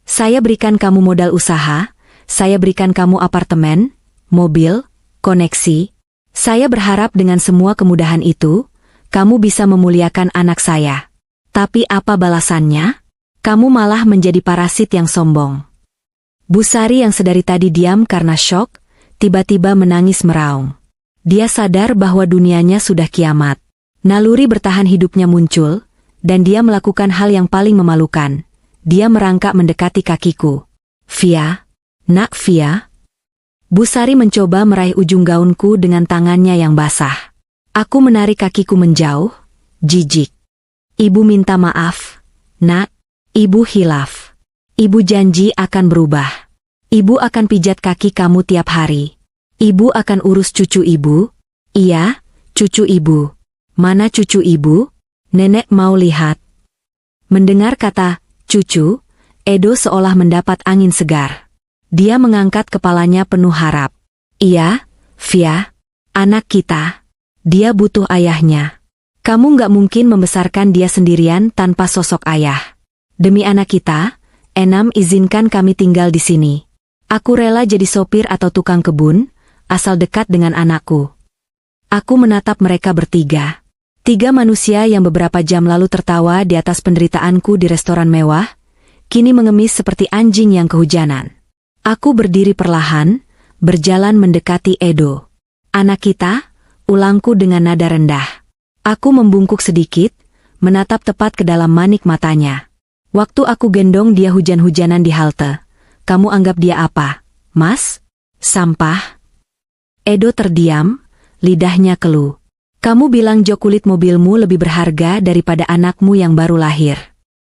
Saya berikan kamu modal usaha, saya berikan kamu apartemen, mobil, koneksi. Saya berharap dengan semua kemudahan itu, kamu bisa memuliakan anak saya. Tapi apa balasannya? Kamu malah menjadi parasit yang sombong. Busari yang sedari tadi diam karena syok, tiba-tiba menangis meraung. Dia sadar bahwa dunianya sudah kiamat. Naluri bertahan hidupnya muncul, dan dia melakukan hal yang paling memalukan. Dia merangkak mendekati kakiku. Via, nak Via. Busari mencoba meraih ujung gaunku dengan tangannya yang basah. Aku menarik kakiku menjauh, jijik. Ibu minta maaf, nak. Ibu hilaf. Ibu janji akan berubah. Ibu akan pijat kaki kamu tiap hari. Ibu akan urus cucu ibu. Iya, cucu ibu. Mana cucu ibu? Nenek mau lihat. Mendengar kata cucu, Edo seolah mendapat angin segar. Dia mengangkat kepalanya penuh harap. Iya, Via, anak kita. Dia butuh ayahnya. Kamu nggak mungkin membesarkan dia sendirian tanpa sosok ayah. Demi anak kita, Enam izinkan kami tinggal di sini. Aku rela jadi sopir atau tukang kebun, asal dekat dengan anakku. Aku menatap mereka bertiga. 3 manusia yang beberapa jam lalu tertawa di atas penderitaanku di restoran mewah, kini mengemis seperti anjing yang kehujanan. Aku berdiri perlahan, berjalan mendekati Edo. Anak kita, ulangku dengan nada rendah. Aku membungkuk sedikit, menatap tepat ke dalam manik matanya. Waktu aku gendong dia hujan-hujanan di halte, kamu anggap dia apa, Mas? Sampah? Edo terdiam, lidahnya keluh. Kamu bilang jok kulit mobilmu lebih berharga daripada anakmu yang baru lahir.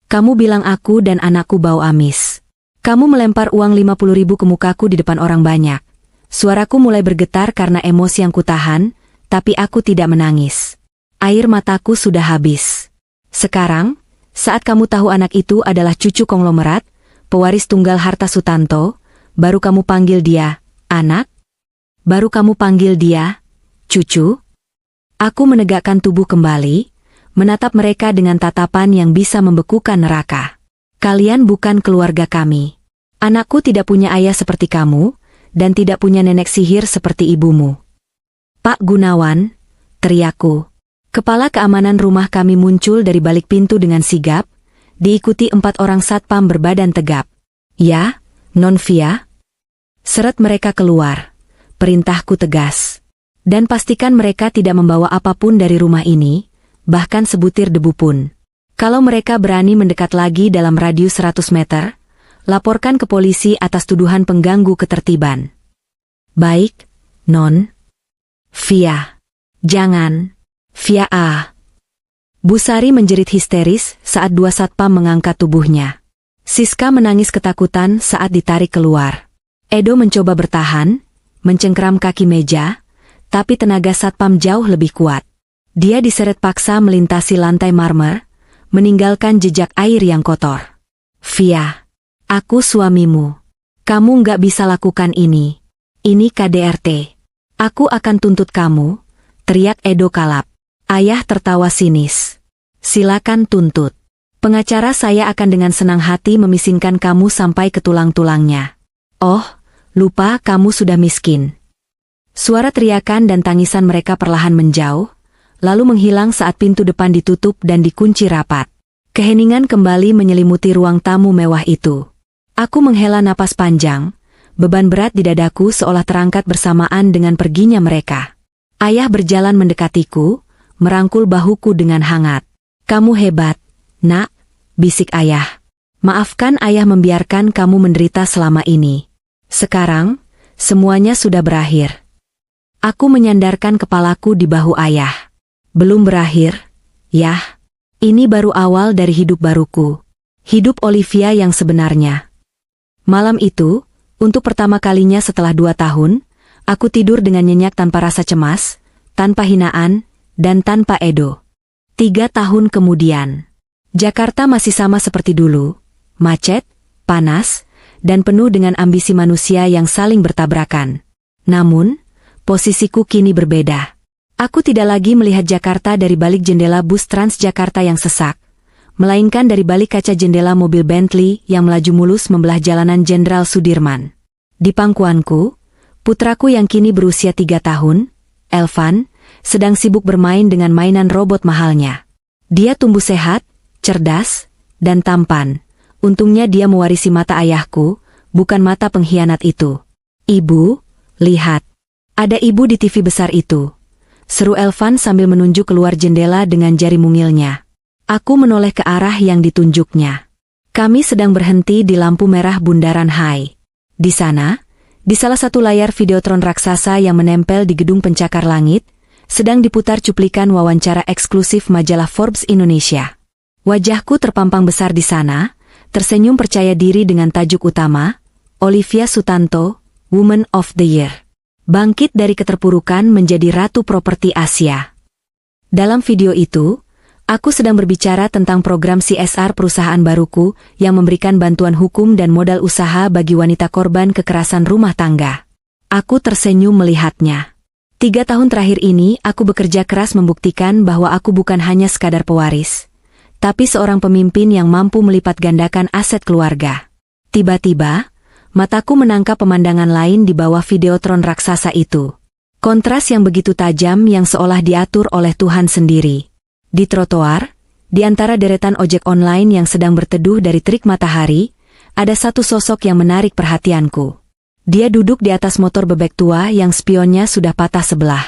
Kamu bilang aku dan anakku bau amis. Kamu melempar uang 50.000 ke mukaku di depan orang banyak. Suaraku mulai bergetar karena emosi yang kutahan, tapi aku tidak menangis. Air mataku sudah habis. Sekarang, saat kamu tahu anak itu adalah cucu konglomerat, pewaris tunggal harta Sutanto, baru kamu panggil dia, anak? Baru kamu panggil dia, cucu? Aku menegakkan tubuh kembali, menatap mereka dengan tatapan yang bisa membekukan neraka. Kalian bukan keluarga kami. Anakku tidak punya ayah seperti kamu, dan tidak punya nenek sihir seperti ibumu. Pak Gunawan, teriakku. Kepala keamanan rumah kami muncul dari balik pintu dengan sigap, diikuti 4 orang satpam berbadan tegap. Ya, Non Via. Seret mereka keluar. Perintahku tegas. Dan pastikan mereka tidak membawa apapun dari rumah ini, bahkan sebutir debu pun. Kalau mereka berani mendekat lagi dalam radius 100 meter, laporkan ke polisi atas tuduhan pengganggu ketertiban. Baik, Non Via. Jangan. Via ah. Bu Sari menjerit histeris saat 2 satpam mengangkat tubuhnya. Siska menangis ketakutan saat ditarik keluar. Edo mencoba bertahan, mencengkeram kaki meja, tapi tenaga satpam jauh lebih kuat. Dia diseret paksa melintasi lantai marmer, meninggalkan jejak air yang kotor. Via, aku suamimu. Kamu nggak bisa lakukan ini. Ini KDRT. Aku akan tuntut kamu, teriak Edo kalap. Ayah tertawa sinis. Silakan tuntut. Pengacara saya akan dengan senang hati memisingkan kamu sampai ke tulang-tulangnya. Oh, lupa kamu sudah miskin. Suara teriakan dan tangisan mereka perlahan menjauh, lalu menghilang saat pintu depan ditutup dan dikunci rapat. Keheningan kembali menyelimuti ruang tamu mewah itu. Aku menghela napas panjang, beban berat di dadaku seolah terangkat bersamaan dengan perginya mereka. Ayah berjalan mendekatiku, merangkul bahuku dengan hangat. Kamu hebat, nak, bisik ayah. Maafkan ayah membiarkan kamu menderita selama ini. Sekarang, semuanya sudah berakhir. Aku menyandarkan kepalaku di bahu ayah. Belum berakhir, Yah. Ini baru awal dari hidup baruku. Hidup Olivia yang sebenarnya. Malam itu, untuk pertama kalinya setelah 2 tahun, aku tidur dengan nyenyak tanpa rasa cemas, tanpa hinaan, dan tanpa Edo. 3 tahun kemudian, Jakarta masih sama seperti dulu, macet, panas, dan penuh dengan ambisi manusia yang saling bertabrakan. Namun, posisiku kini berbeda. Aku tidak lagi melihat Jakarta dari balik jendela bus Transjakarta yang sesak, melainkan dari balik kaca jendela mobil Bentley yang melaju mulus membelah jalanan Jenderal Sudirman. Di pangkuanku, putraku yang kini berusia 3 tahun, Elvan, sedang sibuk bermain dengan mainan robot mahalnya. Dia tumbuh sehat, cerdas, dan tampan. Untungnya dia mewarisi mata ayahku, bukan mata pengkhianat itu. Ibu, lihat. Ada ibu di TV besar itu. Seru Elvan sambil menunjuk keluar jendela dengan jari mungilnya. Aku menoleh ke arah yang ditunjuknya. Kami sedang berhenti di lampu merah Bundaran Hai. Di sana, di salah satu layar videotron raksasa yang menempel di gedung pencakar langit, sedang diputar cuplikan wawancara eksklusif majalah Forbes Indonesia. Wajahku terpampang besar di sana, tersenyum percaya diri dengan tajuk utama, Olivia Sutanto, Woman of the Year. Bangkit dari keterpurukan menjadi ratu properti Asia. Dalam video itu, Aku sedang berbicara tentang program CSR perusahaan baruku yang memberikan bantuan hukum dan modal usaha bagi wanita korban kekerasan rumah tangga. Aku tersenyum melihatnya. 3 tahun terakhir ini aku bekerja keras membuktikan bahwa aku bukan hanya sekadar pewaris, tapi seorang pemimpin yang mampu melipat gandakan aset keluarga. Tiba-tiba, mataku menangkap pemandangan lain di bawah videotron raksasa itu. Kontras yang begitu tajam yang seolah diatur oleh Tuhan sendiri. Di trotoar, di antara deretan ojek online yang sedang berteduh dari terik matahari, ada satu sosok yang menarik perhatianku. Dia duduk di atas motor bebek tua yang spionnya sudah patah sebelah.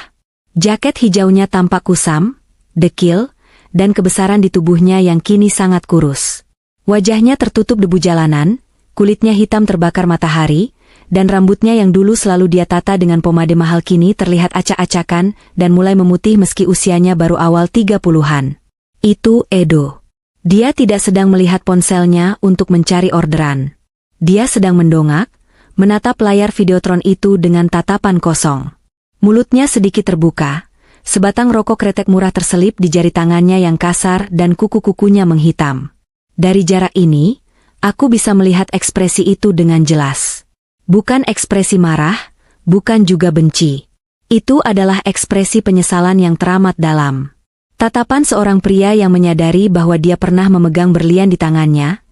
Jaket hijaunya tampak kusam, dekil, dan kebesaran di tubuhnya yang kini sangat kurus. Wajahnya tertutup debu jalanan, kulitnya hitam terbakar matahari, dan rambutnya yang dulu selalu dia tata dengan pomade mahal kini terlihat acak-acakan dan mulai memutih meski usianya baru awal 30-an. Itu Edo. Dia tidak sedang melihat ponselnya untuk mencari orderan. Dia sedang mendongak, menatap layar videotron itu dengan tatapan kosong. Mulutnya sedikit terbuka, sebatang rokok kretek murah terselip di jari tangannya yang kasar dan kuku-kukunya menghitam. Dari jarak ini, aku bisa melihat ekspresi itu dengan jelas. Bukan ekspresi marah, bukan juga benci. Itu adalah ekspresi penyesalan yang teramat dalam. Tatapan seorang pria yang menyadari bahwa dia pernah memegang berlian di tangannya,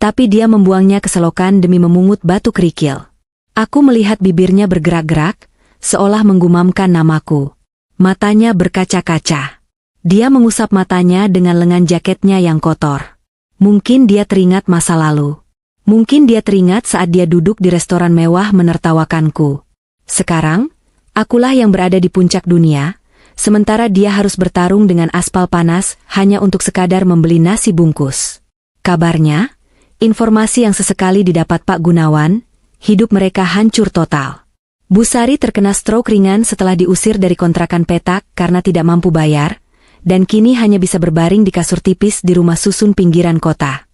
tapi dia membuangnya ke selokan demi memungut batu kerikil. Aku melihat bibirnya bergerak-gerak, seolah menggumamkan namaku. Matanya berkaca-kaca. Dia mengusap matanya dengan lengan jaketnya yang kotor. Mungkin dia teringat masa lalu. Mungkin dia teringat saat dia duduk di restoran mewah menertawakanku. Sekarang, akulah yang berada di puncak dunia, sementara dia harus bertarung dengan aspal panas hanya untuk sekadar membeli nasi bungkus. Kabarnya, informasi yang sesekali didapat Pak Gunawan, hidup mereka hancur total. Bu Sari terkena stroke ringan setelah diusir dari kontrakan petak karena tidak mampu bayar, dan kini hanya bisa berbaring di kasur tipis di rumah susun pinggiran kota.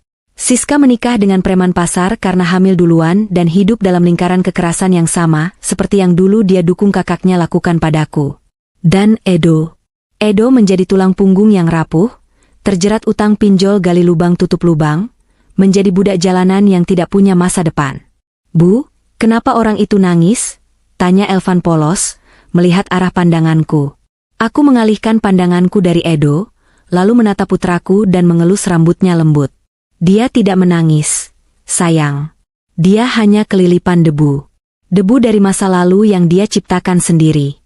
Siska menikah dengan preman pasar karena hamil duluan dan hidup dalam lingkaran kekerasan yang sama seperti yang dulu dia dukung kakaknya lakukan padaku. Dan Edo menjadi tulang punggung yang rapuh, terjerat utang pinjol gali lubang tutup lubang, menjadi budak jalanan yang tidak punya masa depan. Bu, kenapa orang itu nangis? Tanya Elvan polos, melihat arah pandanganku. Aku mengalihkan pandanganku dari Edo, lalu menatap putraku dan mengelus rambutnya lembut. Dia tidak menangis, sayang. Dia hanya kelilipan debu. Debu dari masa lalu yang dia ciptakan sendiri.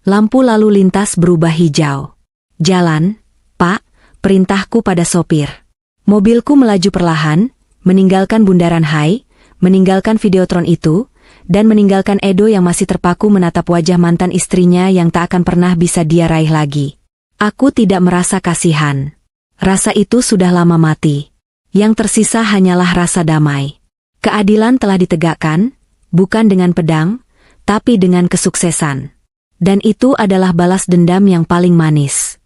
Lampu lalu lintas berubah hijau. Jalan, Pak, perintahku pada sopir. Mobilku melaju perlahan, meninggalkan bundaran Hai, meninggalkan videotron itu, dan meninggalkan Edo yang masih terpaku menatap wajah mantan istrinya yang tak akan pernah bisa dia raih lagi. Aku tidak merasa kasihan. Rasa itu sudah lama mati. Yang tersisa hanyalah rasa damai. Keadilan telah ditegakkan, bukan dengan pedang, tapi dengan kesuksesan. Dan itu adalah balas dendam yang paling manis.